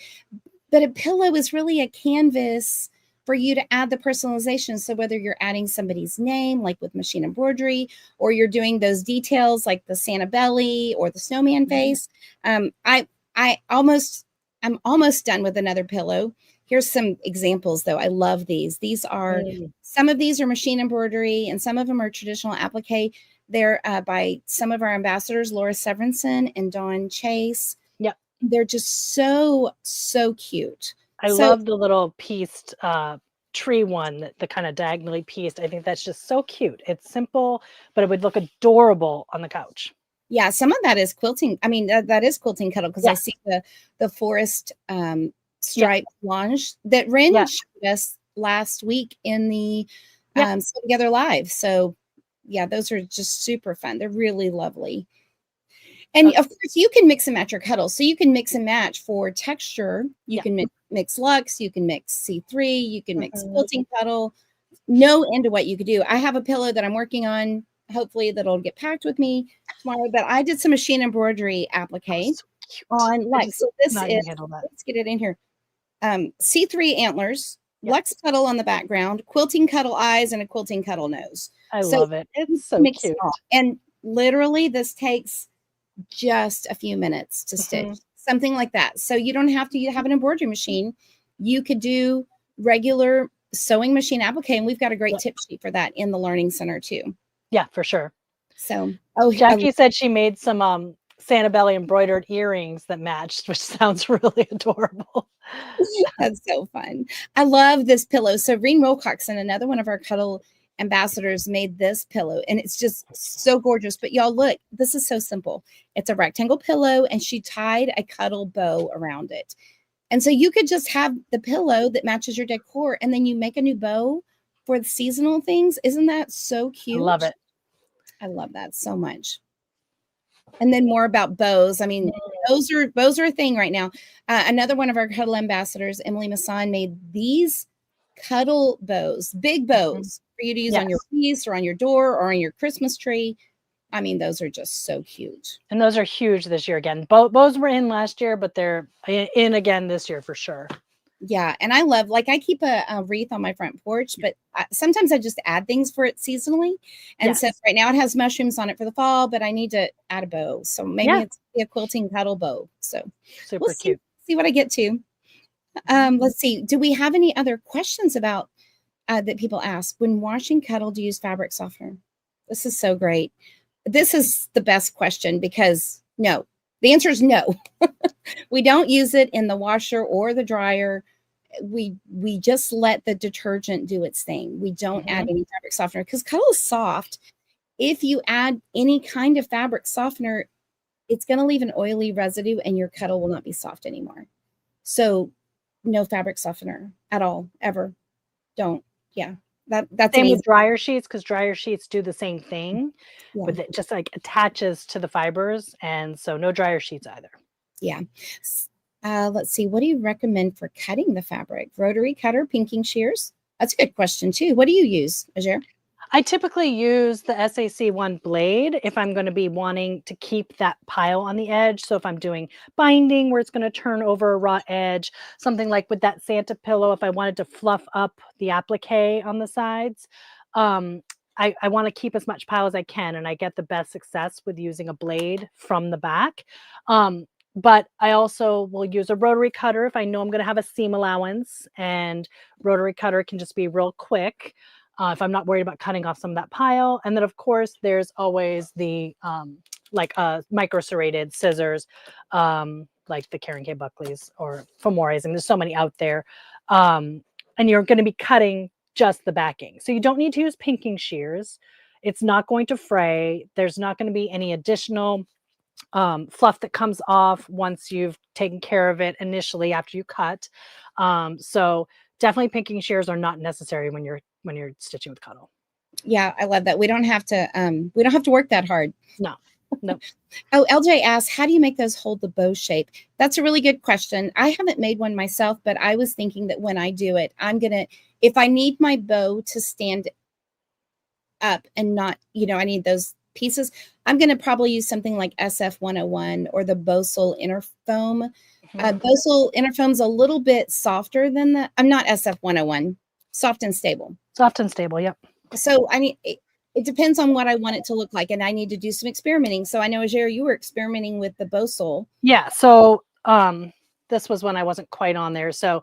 S2: but a pillow is really a canvas for you to add the personalization. So whether you're adding somebody's name, like with machine embroidery, or you're doing those details like the Santa belly or the snowman
S1: Mhm.
S2: face, um, I I almost I'm almost done with another pillow. Here's some examples though. I love these.
S1: Mm.
S2: Some of these are machine embroidery and some of them are traditional applique. They're by some of our ambassadors, Laura Severinson and Dawn Chase.
S1: Yep.
S2: They're just so, so cute.
S1: I
S2: So
S1: love the little pieced tree one, the kind of diagonally pieced. I think that's just so cute. It's simple, but it would look adorable on the couch.
S2: yeah, some of that is quilting. I mean, that is quilting Cuddle because I
S1: Yeah.
S2: see the forest
S1: Yeah.
S2: stripe lunge that Ren
S1: Yeah.
S2: showed us last week in the
S1: Yeah.
S2: Sew Together Live. So yeah, those are just super fun. They're really lovely. And
S1: Uh,
S2: of course, you can mix and match your Cuddle. So you can mix and match for texture. You
S1: yeah.
S2: can mix Luxe. You can mix C3. You can mix
S1: Mhm.
S2: quilting Cuddle. No end to what you could do. I have a pillow that I'm working on. Hopefully, that'll get packed with me tomorrow. But I did some machine embroidery
S1: Oh,
S2: applique
S1: so cute.
S2: on
S1: I
S2: Luxe.
S1: just
S2: So this
S1: cannot
S2: is,
S1: even handle that.
S2: let's get it in here. C3 antlers,
S1: Yeah.
S2: Luxe Cuddle on the background, quilting Cuddle eyes, and a quilting Cuddle nose.
S1: I
S2: So
S1: love it.
S2: you
S1: It's
S2: can
S1: so
S2: mix it
S1: cute.
S2: all. And literally, this takes just a few minutes to stitch,
S1: Mhm.
S2: something like that. So you don't have to have an embroidery machine. You could do regular sewing machine applique, and we've got a great
S1: Yeah.
S2: tip sheet for that in the Learning Center too.
S1: Yeah, for sure.
S2: So,
S1: Jackie said she made Santabelli embroidered earrings that matched, which sounds really adorable.
S2: That's so fun. I love this pillow. So Reen Wilcoxon, another one of our Cuddle ambassadors, made this pillow, and it's just so gorgeous. But y'all, look, this is so simple. It's a rectangle pillow, and she tied a cuddle bow around it. And so you could just have the pillow that matches your decor, and then you make a new bow for the seasonal things. Isn't that so
S1: I love
S2: cute?
S1: it.
S2: I love that so much. And then more about bows. I mean, bows are a thing right now. Another one of our Cuddle ambassadors, Emily Masson, made these cuddle bows, big bows for you to use on your
S1: Yes.
S2: piece or on your door or on your Christmas tree. I mean, those are just so cute.
S1: And those are huge this year again. Bows were in last year, but they're in again this year for sure.
S2: Yeah, and I love, like, I keep a wreath on my front porch, but sometimes I just add things for it seasonally. And so
S1: Yes.
S2: right now it has mushrooms on it for the fall, but I need to add a bow. So maybe
S1: Yeah.
S2: it's a quilting cuddle bow. So we'll
S1: Super cute.
S2: see what I get to. Let's see. Do we have any other questions about that people ask when washing Cuddle? Do you use fabric softener? This is so great. This is the best question because no, the answer is no. We don't use it in the washer or the dryer. We just let the detergent do its thing. We don't add any fabric softener because Cuddle is soft. If you add any kind of fabric softener, it's going to leave an oily residue and your Cuddle will not be soft anymore. So no fabric softener at all, ever. Don't. Yeah. That's
S1: Same
S2: amazing.
S1: with dryer sheets, because dryer sheets do the same thing
S2: Yeah.
S1: with it just like attaches to the fibers. And so no dryer sheets either.
S2: Yeah. Let's see. What do you recommend for cutting the fabric? Rotary cutter, pinking shears? That's a good question too. What do you use, Ajaire?
S1: I typically use the SAC1 blade if I'm going to be wanting to keep that pile on the edge. So if I'm doing binding where it's going to turn over a raw edge, something like with that Santa pillow, if I wanted to fluff up the applique on the sides, um, I want to keep as much pile as I can, and I get the best success with using a blade from the back. But I also will use a rotary cutter if I know I'm going to have a seam allowance, and rotary cutter can just be real quick. If I'm not worried about cutting off some of that pile. And then, of course, there's always the micro serrated scissors, like the Karen K. Buckley's or Femore's. I mean, there's so many out there. And you're going to be cutting just the backing. So you don't need to use pinking shears. It's not going to fray. There's not going to be any additional fluff that comes off once you've taken care of it initially after you cut. So definitely pinking shears are not necessary when you're stitching with Cuddle.
S2: Yeah, I love that. We don't have to work that hard.
S1: No.
S2: Oh, LJ asked, how do you make those hold the bow shape? That's a really good question. I haven't made one myself, but I was thinking that when I do it, if I need my bow to stand up and not, I need those pieces, I'm going to probably use something like SF101 or the Bosal Inner Foam. Bosal Inner Foam's a little bit softer than the, I'm not SF101, soft and stable.
S1: Soft and stable, yep.
S2: So it depends on what I want it to look like, and I need to do some experimenting. So I know, Ajaire, you were experimenting with the Bosal.
S1: Yeah, so this was when I wasn't quite on there. So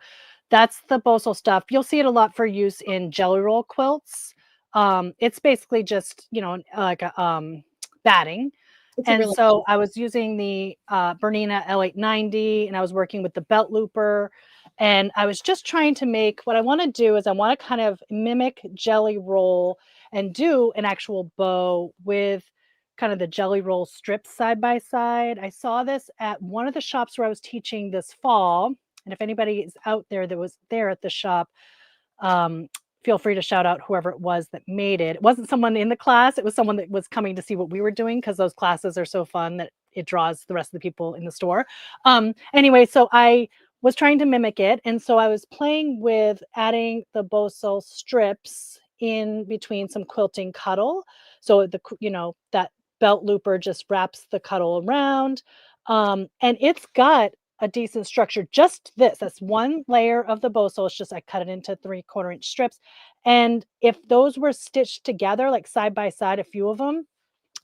S1: that's the Bosal stuff. You'll see it a lot for use in jelly roll quilts. It's basically just, like a batting. And
S2: Really
S1: so I was using the Bernina L890, and I was working with the belt looper. And I was just trying to make, what I want to do is I want to kind of mimic jelly roll and do an actual bow with kind of the jelly roll strips side by side. I saw this at one of the shops where I was teaching this fall. And if anybody is out there that was there at the shop, feel free to shout out whoever it was that made it. It wasn't someone in the class. It was someone that was coming to see what we were doing, because those classes are so fun that it draws the rest of the people in the store. Anyway, so I was trying to mimic it. And so I was playing with adding the Bosal strips in between some quilting Cuddle. So that belt looper just wraps the Cuddle around. And it's got a decent structure. Just that's one layer of the Bosal. It's just I cut it into 3/4 inch strips. And if those were stitched together, like side by side, a few of them,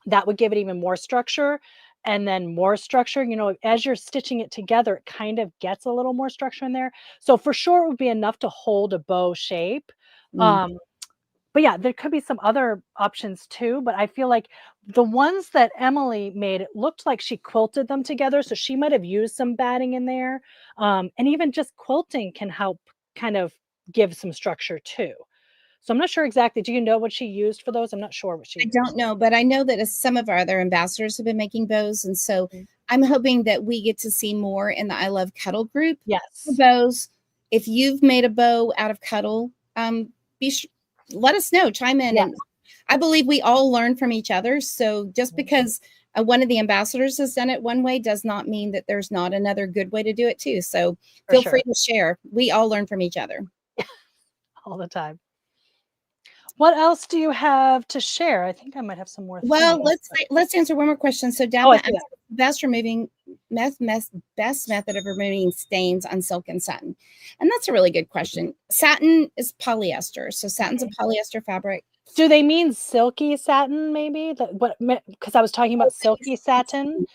S1: that would give it even more structure. And then more structure, as you're stitching it together, it kind of gets a little more structure in there. So for sure, it would be enough to hold a bow shape. but yeah, there could be some other options too. But I feel like the ones that Emily made, it looked like she quilted them together. So she might have used some batting in there. And even just quilting can help kind of give some structure too. So I'm not sure exactly. Do you know what she used for those? I'm not sure what she
S2: I don't
S1: used.
S2: know, but I know that some of our other ambassadors have been making bows, and so
S1: Mm.
S2: I'm hoping that we get to see more in the I Love Cuddle group for
S1: Yes,
S2: bows. If you've made a bow out of Cuddle, be sh- let us know. Chime in,
S1: yeah,
S2: and I believe we all learn from each other. So just
S1: mhm,
S2: because one of the ambassadors has done it one way does not mean that there's not another good way to do it too. So
S1: for
S2: feel free
S1: sure,
S2: to share. We all learn from each other.
S1: all the time. What else do you have to share? I think I might have some more
S2: Well,
S1: things.
S2: let's answer one more question. So
S1: Oh, I
S2: Dabba
S1: see that.
S2: asked best method of removing stains on silk and satin. And that's a really good question. Satin is polyester. So satin's a
S1: Mhm.
S2: polyester fabric.
S1: Do they mean silky satin maybe? What, because I was talking about silky satin.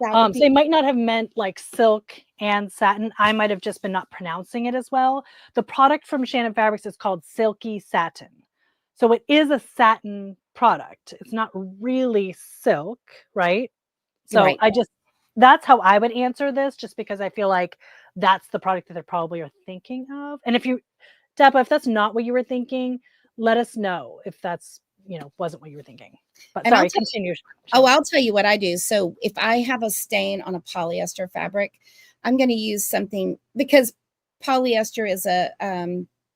S2: That would
S1: So
S2: be
S1: they might not have meant like silk and satin. I might have just been not pronouncing it as well. The product from Shannon Fabrics is called Silky Satin. So it is a satin product. It's not really silk, right? So
S2: right.
S1: I just that's how I would answer this just because I feel like that's the product that they probably are thinking of. And if you Deborah, if that's not what you were thinking, let us know if that's, wasn't what you were thinking. But
S2: And
S1: sorry, continue, Sheila.
S2: I'll tell you what I do. So if I have a stain on a polyester fabric, I'm going to use something because polyester is a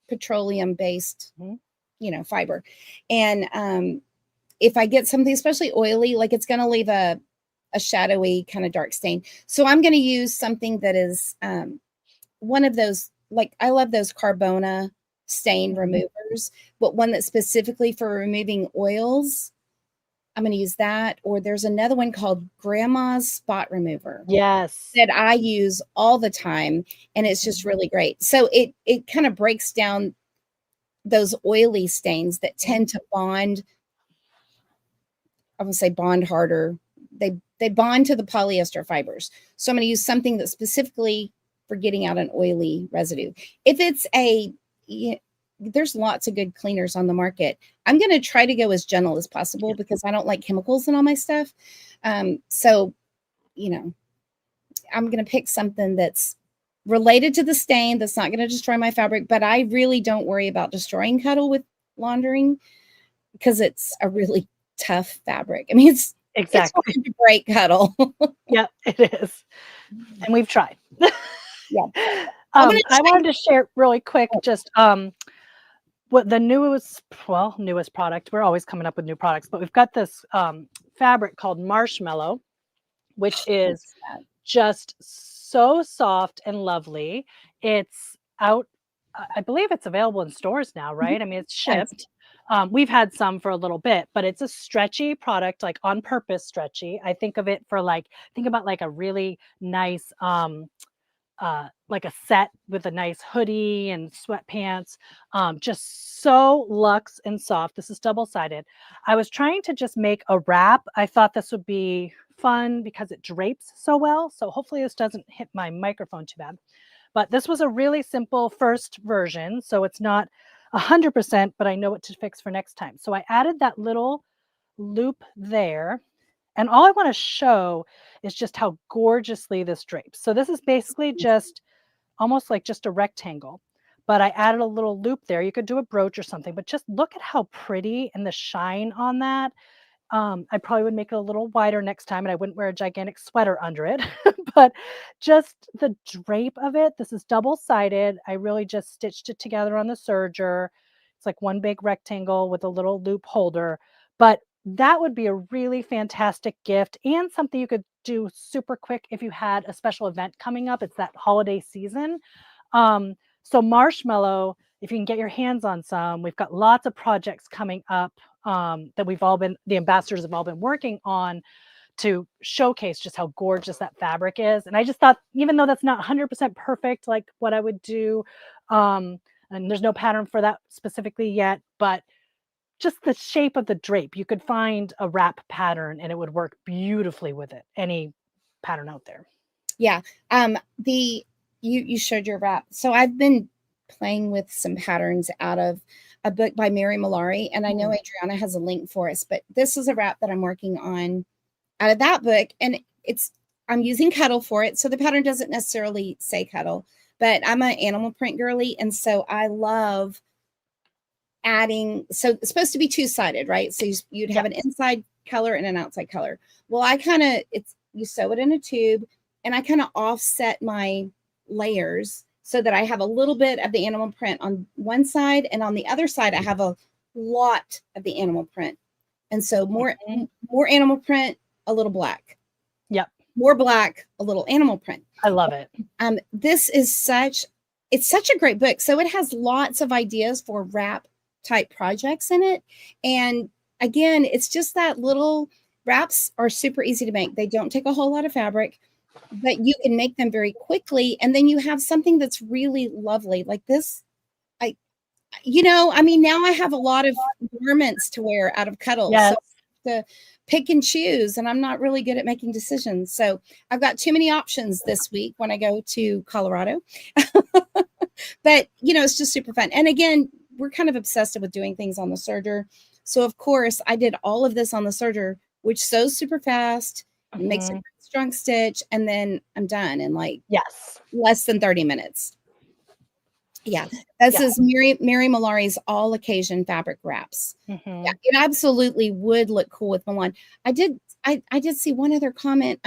S2: petroleum based,
S1: Mhm.
S2: fiber. And if I get something especially oily, like it's going to leave a shadowy kind of dark stain. So I'm going to use something that is one of those, like I love those Carbona stain
S1: Mhm.
S2: removers, but one that's specifically for removing oils. I'm going to use that. Or there's another one called Grandma's Spot Remover
S1: Yes.
S2: that I use all the time, and it's just
S1: Mhm.
S2: really great. So it kind of breaks down those oily stains that
S1: Mhm.
S2: tend to bond. I would say bond harder. They bond to the polyester fibers. So I'm going to use something that's specifically for getting out an oily residue. If it's there's lots of good cleaners on the market. I'm going to try to go as gentle as possible because I don't like chemicals in all my stuff. So you know, I'm going to pick something that's related to the stain that's not going to destroy my fabric, but I really don't worry about destroying Cuddle with laundering because it's a really tough fabric. I mean, it's
S1: Exactly.
S2: hard to break Cuddle.
S1: Yeah, it is. And we've tried.
S2: Yeah. I'm gonna
S1: I
S2: check.
S1: wanted to share really quick just what the newest product. We're always coming up with new products, but we've got this fabric called Marshmallow, which is
S2: What's that?
S1: just so soft and lovely. It's out, I believe it's available in stores now,
S2: Mhm.
S1: right? I mean, it's
S2: Yes.
S1: shipped. We've had some for a little bit, but it's a stretchy product, like on purpose stretchy. I think of it for think about like a really nice like a set with a nice hoodie and sweatpants. Just so luxe and soft. This is double sided. I was trying to just make a wrap. I thought this would be fun because it drapes so well. So hopefully this doesn't hit my microphone too bad. But this was a really simple first version. So it's not 100%, but I know what to fix for next time. So I added that little loop there. And all I want to show is just how gorgeously this drapes. So this is basically just almost like just a rectangle, but I added a little loop there. You could do a brooch or something, but just look at how pretty and the shine on that. I probably would make it a little wider next time and I wouldn't wear a gigantic sweater under it, but just the drape of it. This is double sided. I really just stitched it together on the serger. It's like one big rectangle with a little loop holder, but that would be a really fantastic gift and something you could do super quick if you had a special event coming up. It's that holiday season. So marshmallow, if you can get your hands on some, we've got lots of projects coming up that the ambassadors have all been working on to showcase just how gorgeous that fabric is. And I just thought, even though that's not 100% perfect, like what I would do, and there's no pattern for that specifically yet, but just the shape of the drape, you could find a wrap pattern and it would work beautifully with it. Any pattern out there.
S2: Yeah. The you showed your wrap. So I've been playing with some patterns out of a book by Mary Malari, and I know Adriana has a link for us, but this is a wrap that I'm working on out of that book, and I'm using Cuddle for it. So the pattern doesn't necessarily say Cuddle, but I'm an animal print girly, and so I love adding. So it's supposed to be two-sided, right? So you'd have an inside color and an outside color. Well, you sew it in a tube, and I kind of offset my layers so that I have a little bit of the animal print on one side, and on the other side I have a lot of the animal print. And so more animal print, a little black.
S1: Yep.
S2: More black, a little animal print.
S1: I love it.
S2: This is such a great book. So it has lots of ideas for wrap type projects in it. And again, it's just that little wraps are super easy to make. They don't take a whole lot of fabric, but you can make them very quickly. And then you have something that's really lovely like this. Now I have a lot of garments to wear out of Cuddle.
S1: Yes.
S2: So to pick and choose, and I'm not really good at making decisions. So I've got too many options this week when I go to Colorado. But, it's just super fun. And again, we're kind of obsessed with doing things on the serger. So, of course, I did all of this on the serger, which sews super fast, makes a strong stitch, and then I'm done in less than 30 minutes. Yeah, this is Mary Malari's all occasion fabric wraps. Yeah, it absolutely would look cool with Milan. I did see one other comment.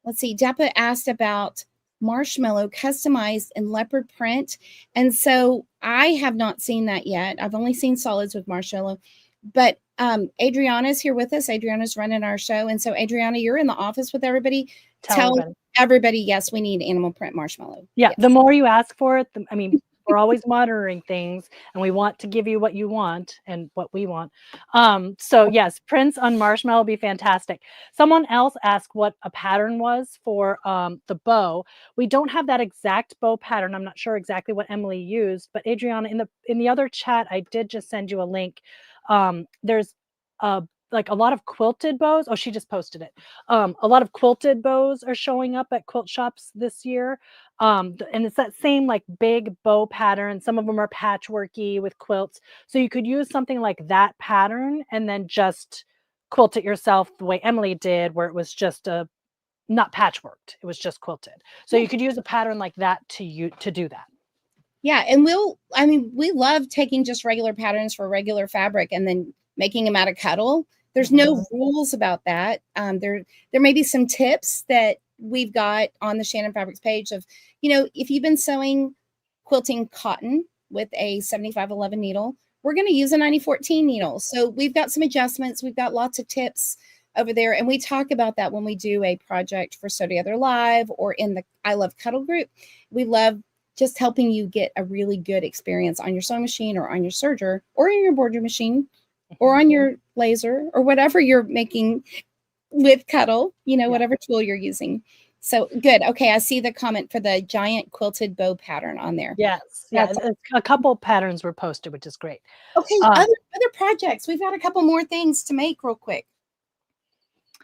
S2: Let's see, Depa asked about marshmallow customized in leopard print, and so I have not seen that yet. I've only seen solids with marshmallow, but Adriana's here with us. Adriana's running our show, and so Adriana, you're in the office with everybody. Tell everybody, yes, we need animal print marshmallow.
S1: Yeah,
S2: yes.
S1: The more you ask for it, we're always monitoring things, and we want to give you what you want and what we want. So yes, prints on marshmallow will be fantastic. Someone else asked what a pattern was for the bow. We don't have that exact bow pattern. I'm not sure exactly what Emily used, but Adriana, in the other chat, I did just send you a link. There's a lot of quilted bows. Oh, she just posted it. A lot of quilted bows are showing up at quilt shops this year. And it's that same big bow pattern. Some of them are patchworky with quilts. So you could use something like that pattern and then just quilt it yourself the way Emily did, where it was just not patchworked. It was just quilted. So you could use a pattern like that to do that.
S2: Yeah. And we love taking just regular patterns for regular fabric and then making them out of Cuddle. There's no rules about that. There may be some tips that we've got on the Shannon Fabrics page of, if you've been quilting cotton with a 7511 needle, we're going to use a 9014 needle. So we've got some adjustments. We've got lots of tips over there. And we talk about that when we do a project for Sew Together Live or in the I Love Cuddle group. We love just helping you get a really good experience on your sewing machine or on your serger or in your border machine or on your laser or whatever you're making with Cuddle, whatever tool you're using. So good. Okay. I see the comment for the giant quilted bow pattern on there.
S1: Yes. Yeah. A couple patterns were posted, which is great.
S2: Okay. Other projects. We've got a couple more things to make real quick.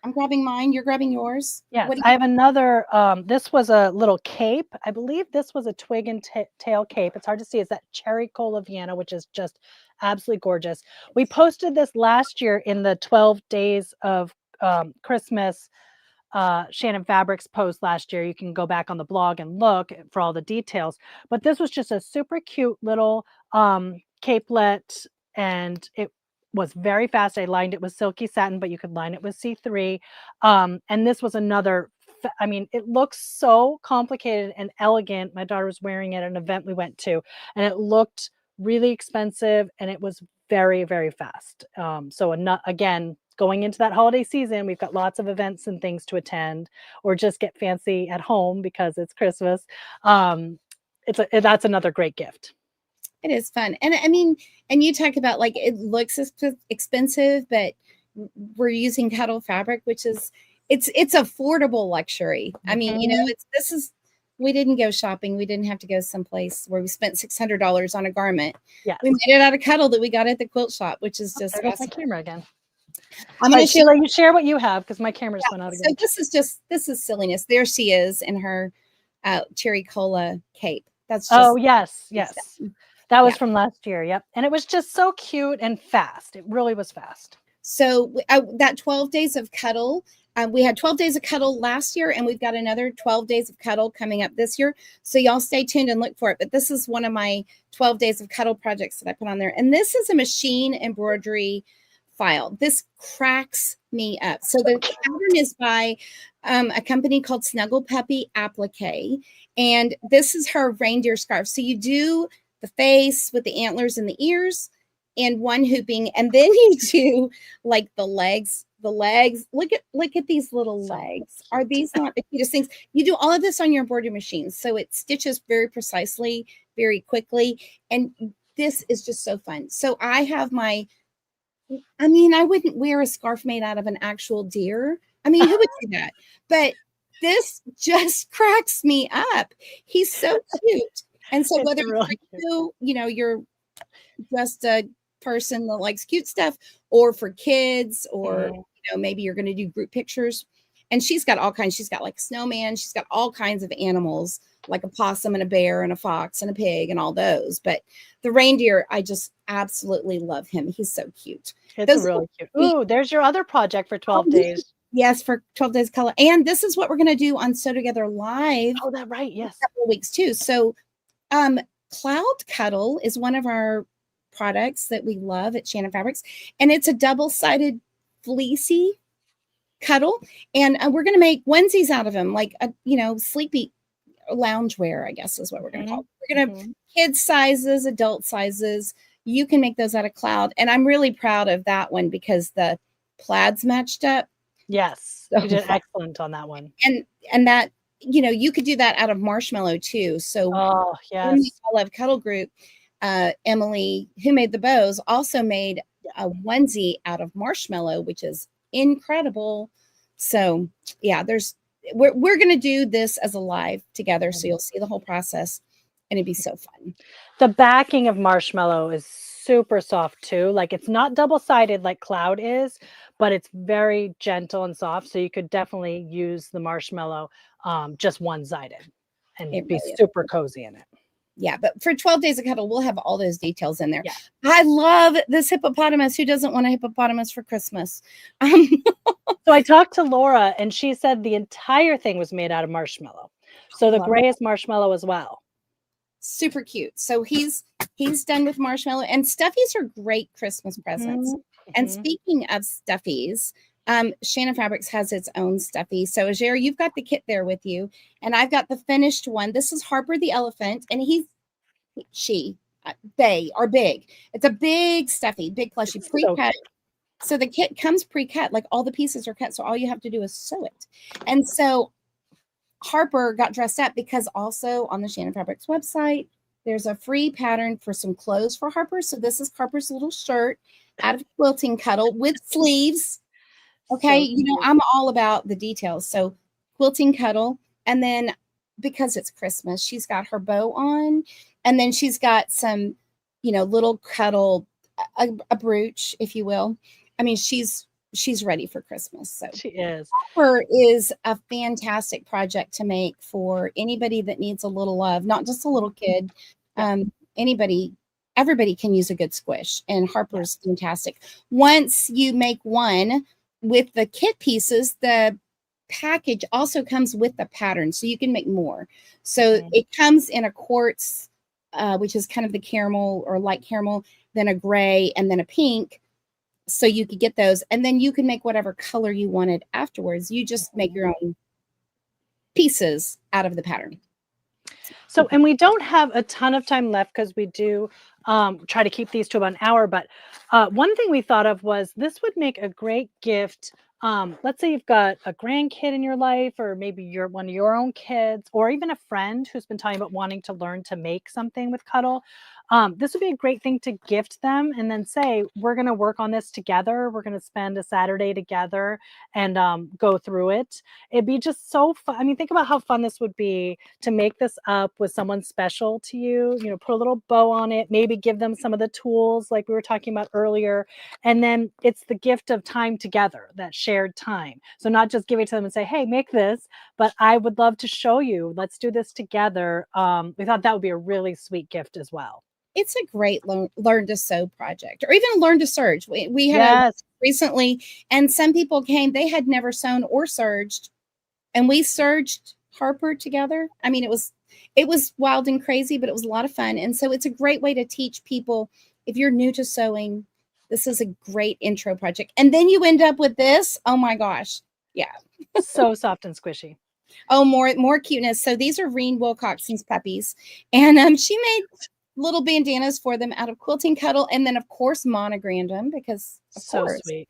S2: I'm grabbing mine. You're grabbing yours.
S1: Yes, I have another. This was a little cape. I believe this was a twig and tail cape. It's hard to see. It's that cherry cola Vienna, which is just absolutely gorgeous. We posted this last year in the 12 days of Christmas Shannon Fabrics post last year. You can go back on the blog and look for all the details. But this was just a super cute little capelet, and it was very fast. I lined it with silky satin, but you could line it with C3. And this was another, it looks so complicated and elegant. My daughter was wearing it at an event we went to, and it looked really expensive, and it was very, very fast. So again, going into that holiday season, we've got lots of events and things to attend, or just get fancy at home because it's Christmas. That's another great gift.
S2: It is fun. And and you talk about it looks expensive, but we're using Cuddle fabric, which is it's affordable luxury. We didn't go shopping. We didn't have to go someplace where we spent $600 on a garment.
S1: Yes.
S2: We made it out of Cuddle that we got at the quilt shop, which is just
S1: awesome. My camera again.
S2: I'm going to
S1: Sheila, you share what you have because my camera just went out again.
S2: So this is silliness. There she is in her cherry cola cape. That's just,
S1: yes. That was
S2: Yeah.
S1: from last year. Yep. And it was just so cute and fast. It really was fast.
S2: So that 12 days of cuddle, we had 12 days of cuddle last year, and we've got another 12 days of cuddle coming up this year. So y'all stay tuned and look for it. But this is one of my 12 days of cuddle projects that I put on there. And this is a machine embroidery file. This cracks me up. So the pattern is by a company called Snuggle Puppy Applique. And this is her reindeer scarf. So you do the face with the antlers and the ears and one hooping, and then you do like the legs. Look at these little legs. Are these not the cutest things? You do all of this on your embroidery machine, so it stitches very precisely, very quickly, and this is just so fun. So I have my, I mean, I wouldn't wear a scarf made out of an actual deer. I mean, who would do that? But this just cracks me up. He's so cute. And so
S1: It's
S2: whether
S1: really
S2: you're just a person that likes cute stuff, or for kids, or maybe you're going to do group pictures. And she's got all kinds. She's got like a snowman. She's got all kinds of animals, like a possum and a bear and a fox and a pig and all those. But the reindeer, I just absolutely love him. He's so cute.
S1: It's really cute. Ooh, there's your other project for 12 days.
S2: Yes, for 12 days color. And this is what we're going to do on Sew Together Live.
S1: Oh, that's right. Yes.
S2: In a couple of weeks too. So Cloud Cuddle is one of our products that we love at Shannon Fabrics, and it's a double-sided fleecy cuddle, and we're going to make onesies out of them, like a sleepy loungewear, I guess is what we're going to call it. We're going to kids sizes, adult sizes. You can make those out of Cloud, and I'm really proud of that one because the plaids matched up.
S1: Yes, you did excellent on that one.
S2: And that you could do that out of marshmallow too. So
S1: yes,
S2: I love Cuddle Group. Emily, who made the bows, also made a onesie out of marshmallow, which is incredible. So yeah, we're going to do this as a live together, so you'll see the whole process, and it'd be so fun.
S1: The backing of marshmallow is super soft too. Like it's not double-sided like Cloud is, but it's very gentle and soft. So you could definitely use the marshmallow just one-sided and be super cozy in it.
S2: Yeah, but for 12 days of cuddle, we'll have all those details in there. Yeah. I love this hippopotamus. Who doesn't want a hippopotamus for Christmas?
S1: So I talked to Laura, and she said the entire thing was made out of marshmallow. So the grayest marshmallow as well.
S2: Super cute. So he's done with marshmallow, and stuffies are great Christmas presents. And speaking of stuffies, Shannon Fabrics has its own stuffy. So Ajaire, you've got the kit there with you, and I've got the finished one. This is Harper the elephant, and they are big. It's a big stuffy, big plushie, pre-cut. So the kit comes pre-cut, like all the pieces are cut. So all you have to do is sew it. And so Harper got dressed up because also on the Shannon Fabrics website, there's a free pattern for some clothes for Harper. So this is Harper's little shirt out of quilting cuddle with sleeves. Okay, so I'm all about the details. So quilting cuddle, and then because it's Christmas, she's got her bow on, and then she's got some, little cuddle, a brooch, if you will. I mean, she's ready for Christmas. So
S1: she is.
S2: Harper is a fantastic project to make for anybody that needs a little love, not just a little kid. Everybody can use a good squish, and Harper's fantastic. Once you make one with the kit pieces, the package also comes with the pattern, so you can make more. So it comes in a quartz, which is kind of the caramel or light caramel, then a gray, and then a pink. So you could get those, and then you can make whatever color you wanted afterwards. You just make your own pieces out of the pattern.
S1: So, and we don't have a ton of time left because we do try to keep these to about an hour. But one thing we thought of was this would make a great gift. Let's say you've got a grandkid in your life, or maybe you're one of your own kids, or even a friend who's been talking about wanting to learn to make something with Cuddle. This would be a great thing to gift them and then say, we're going to work on this together. We're going to spend a Saturday together and go through it. It'd be just so fun. I mean, think about how fun this would be to make this up with someone special to you, put a little bow on it, maybe give them some of the tools like we were talking about earlier. And then it's the gift of time together, that shared time. So not just give it to them and say, hey, make this, but I would love to show you. Let's do this together. We thought that would be a really sweet gift as well.
S2: it's a great learn to sew project, or even learn to serge. We had a
S1: Yes.
S2: recently, and some people came, they had never sewn or serged, and we serged Harper together. I mean, it was wild and crazy, but it was a lot of fun. And so it's a great way to teach people, if you're new to sewing, this is a great intro project. And then you end up with this. Oh my gosh. Yeah.
S1: So soft and squishy.
S2: Oh, more cuteness. So these are Reen Wilcoxon's puppies. And she made little bandanas for them out of Quilting Cuddle, and then of course monogrammed them, because of
S1: So
S2: course
S1: sweet.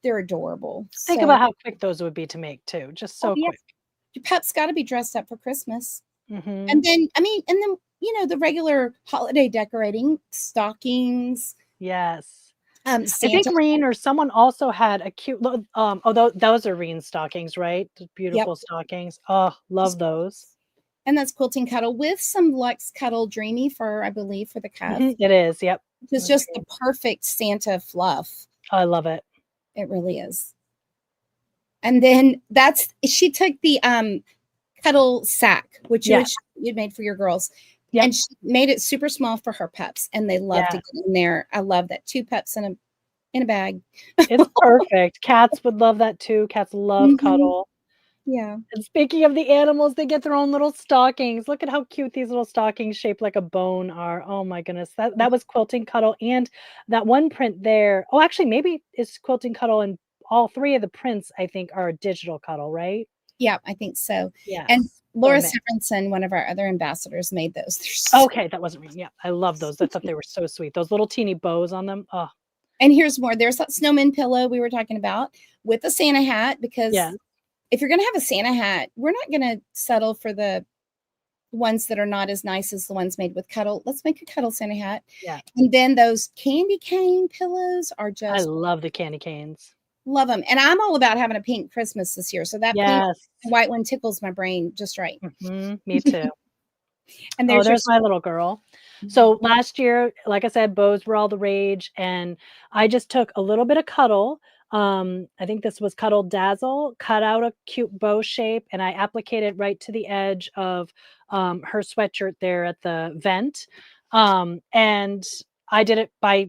S2: they're adorable.
S1: Think
S2: So
S1: about how quick those would be to make too. Just
S2: oh
S1: so
S2: yes,
S1: quick.
S2: your pup's got to be dressed up for Christmas.
S1: Mm-hmm.
S2: And then, I mean, and then, the regular holiday decorating, stockings,
S1: Yes. I think
S2: Santa.
S1: Reen or someone also had a cute those are Reen stockings, right? The
S2: Yep.
S1: beautiful stockings. Oh, love those.
S2: And that's Quilting Cuddle with some Lux Cuddle Dreamy fur, I believe, for the cuff.
S1: It is. Yep.
S2: Which is just the perfect Santa fluff.
S1: I love it.
S2: It really is. And then she took the Cuddle sack, which you'd made for your girls. Yep. And she made it super small for her pups, and they love to get in there. I love that. 2 pups in a bag.
S1: It's perfect. Cats would love that too. Cats love Cuddle.
S2: Yeah.
S1: And speaking of the animals, they get their own little stockings. Look at how cute these little stockings shaped like a bone are. Oh my goodness. That was Quilting Cuddle, and that one print there. Oh, actually, maybe it's Quilting Cuddle, and all 3 of the prints I think are digital Cuddle, right?
S2: Yeah, I think so.
S1: Yes.
S2: And Laura Severinson, one of our other ambassadors, made those.
S1: Okay, that wasn't me. Yeah, I love those. I thought they were so sweet. Those little teeny bows on them. Oh.
S2: And here's more. There's that snowman pillow we were talking about with a Santa hat, because if you're going to have a Santa hat, we're not going to settle for the ones that are not as nice as the ones made with Cuddle. Let's make a Cuddle Santa hat.
S1: Yeah.
S2: And then those candy cane pillows are just.
S1: I love the candy canes.
S2: Love them. And I'm all about having a pink Christmas this year. So that pink and white one tickles my brain just right.
S1: Me too.
S2: And
S1: there's my little girl. So last year, like I said, bows were all the rage, and I just took a little bit of Cuddle. I think this was Cuddle Dazzle, cut out a cute bow shape, and I appliqued it right to the edge of her sweatshirt there at the vent. And I did it by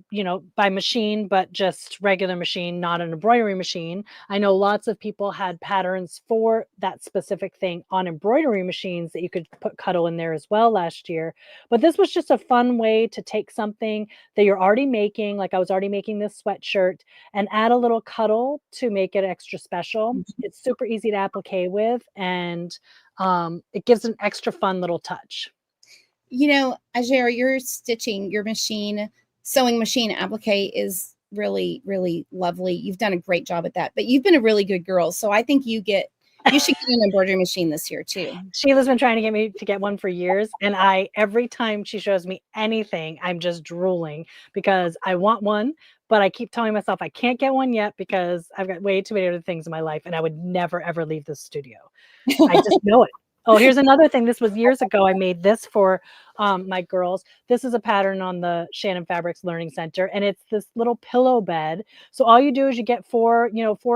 S1: machine, but just regular machine, not an embroidery machine. I know lots of people had patterns for that specific thing on embroidery machines that you could put Cuddle in there as well last year. But this was just a fun way to take something that you're already making, like I was already making this sweatshirt, and add a little Cuddle to make it extra special. It's super easy to applique with, and it gives an extra fun little touch.
S2: Ajaire, your sewing machine applique is really, really lovely. You've done a great job at that, but you've been a really good girl. So I think you should get an embroidery machine this year too.
S1: Sheila's been trying to get me to get one for years. And every time she shows me anything, I'm just drooling because I want one, but I keep telling myself I can't get one yet because I've got way too many other things in my life, and I would never, ever leave the studio. I just know it. Oh, here's another thing. This was years ago. I made this for my girls. This is a pattern on the Shannon Fabrics Learning Center, and it's this little pillow bed. So all you do is you get 4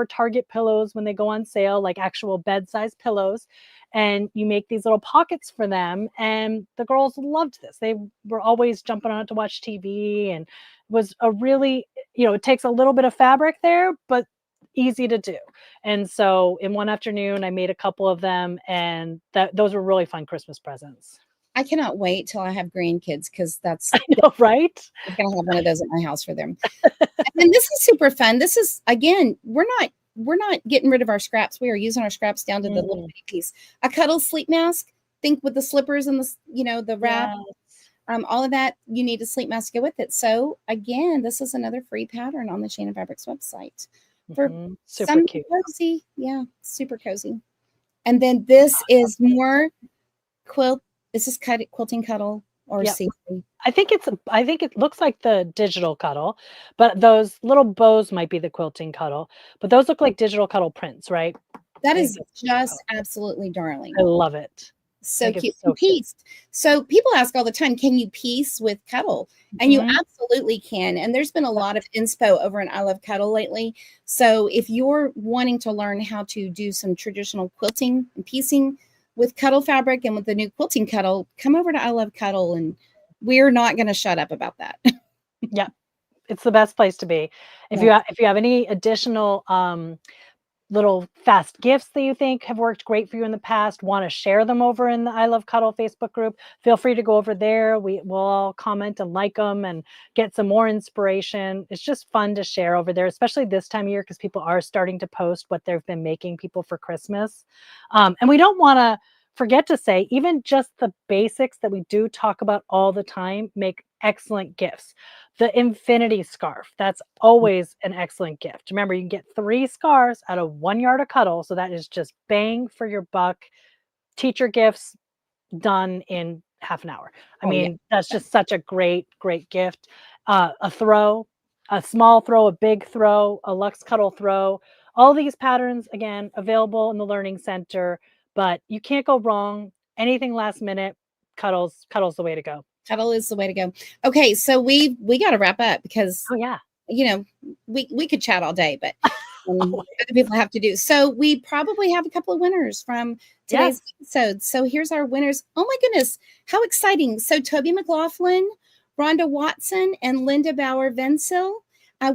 S1: Target pillows when they go on sale, like actual bed-sized pillows, and you make these little pockets for them. And the girls loved this. They were always jumping on it to watch TV, and it was a really, it takes a little bit of fabric there, but easy to do. And so in one afternoon I made a couple of them, and those were really fun Christmas presents.
S2: I cannot wait till I have grandkids, because that's
S1: I know, right?
S2: I'm gonna have one of those at my house for them. And this is super fun. This is, again, we're not getting rid of our scraps. We are using our scraps down to the little bitty piece. A Cuddle sleep mask. Think with the slippers and the wrap. Yes. All of that, you need a sleep mask to go with it. So again, this is another free pattern on the Shannon Fabrics website. For
S1: super cute.
S2: Cozy. Yeah, super cozy. And then this is more this is Quilting Cuddle or CC.
S1: I think it looks like the digital Cuddle, but those little bows might be the Quilting Cuddle, but those look like digital Cuddle prints, right?
S2: That is just absolutely darling.
S1: I love it.
S2: So cute. So pieced. So people ask all the time, can you piece with Cuddle? And you absolutely can. And there's been a lot of inspo over in I Love Cuddle lately. So if you're wanting to learn how to do some traditional quilting and piecing with Cuddle fabric and with the new Quilting Cuddle, come over to I Love Cuddle and we're not going to shut up about that.
S1: Yeah, it's the best place to be. If
S2: Yeah.
S1: you have any additional little fast gifts that you think have worked great for you in the past, want to share them over in the I Love Cuddle Facebook group, feel free to go over there. We'll all comment and like them and get some more inspiration. It's just fun to share over there, especially this time of year, because people are starting to post what they've been making people for Christmas. And we don't want to forget to say, even just the basics that we do talk about all the time make excellent gifts. The infinity scarf, that's always an excellent gift. Remember, you can get 3 scarves out of 1 yard of cuddle, so that is just bang for your buck. Teacher gifts done in half an hour. I
S2: Oh, yeah.
S1: mean, that's just such a great, great gift. A throw, a small throw, a big throw, a Lux Cuddle throw. All these patterns, again, available in the Learning Center, but you can't go wrong. Anything last minute, cuddle's the way to go.
S2: Cuddle is the way to go. Okay, so we got to wrap up because
S1: Oh, yeah.
S2: you know we could chat all day, but
S1: Oh,
S2: other people have to do. So we probably have a couple of winners from
S1: yes.
S2: today's episode. So here's our winners. Oh my goodness, how exciting! So Toby McLaughlin, Rhonda Watson, and Linda Bauer Vensil.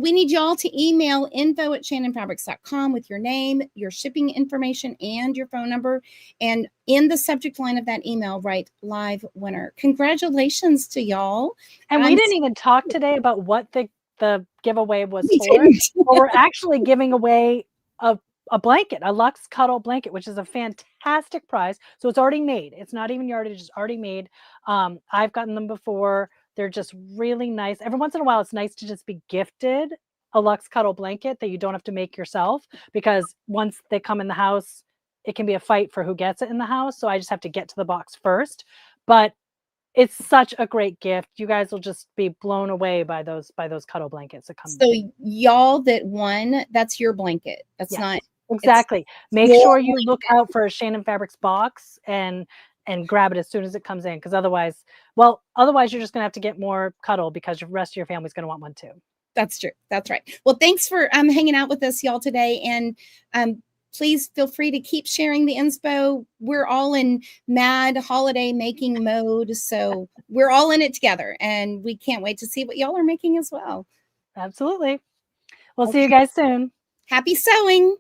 S2: We need y'all to email info@shannonfabrics.com with your name, your shipping information, and your phone number. And in the subject line of that email, write live winner. Congratulations to y'all.
S1: And we
S2: I'm
S1: didn't even talk today about what the giveaway was
S2: we
S1: for,
S2: didn't.
S1: but we're actually giving away a blanket, a Lux Cuddle blanket, which is a fantastic prize. So it's already made. It's not even yardage, it's already made. I've gotten them before. They're just really nice. Every once in a while, it's nice to just be gifted a Lux Cuddle blanket that you don't have to make yourself, because once they come in the house, it can be a fight for who gets it in the house. So I just have to get to the box first. But it's such a great gift. You guys will just be blown away by those cuddle blankets that come.
S2: So y'all that won, that's your blanket. That's
S1: Yes,
S2: not it's
S1: exactly. Make
S2: your
S1: sure you look
S2: blanket.
S1: out for a Shannon Fabrics box and grab it as soon as it comes in, because otherwise you're just gonna have to get more cuddle because the rest of your family's gonna want one too.
S2: That's true. That's right. Well, thanks for hanging out with us, y'all, today. And please feel free to keep sharing the inspo. We're all in mad holiday making mode. So we're all in it together. And we can't wait to see what y'all are making as well.
S1: Absolutely. We'll see you
S2: Okay.
S1: guys soon.
S2: Happy sewing.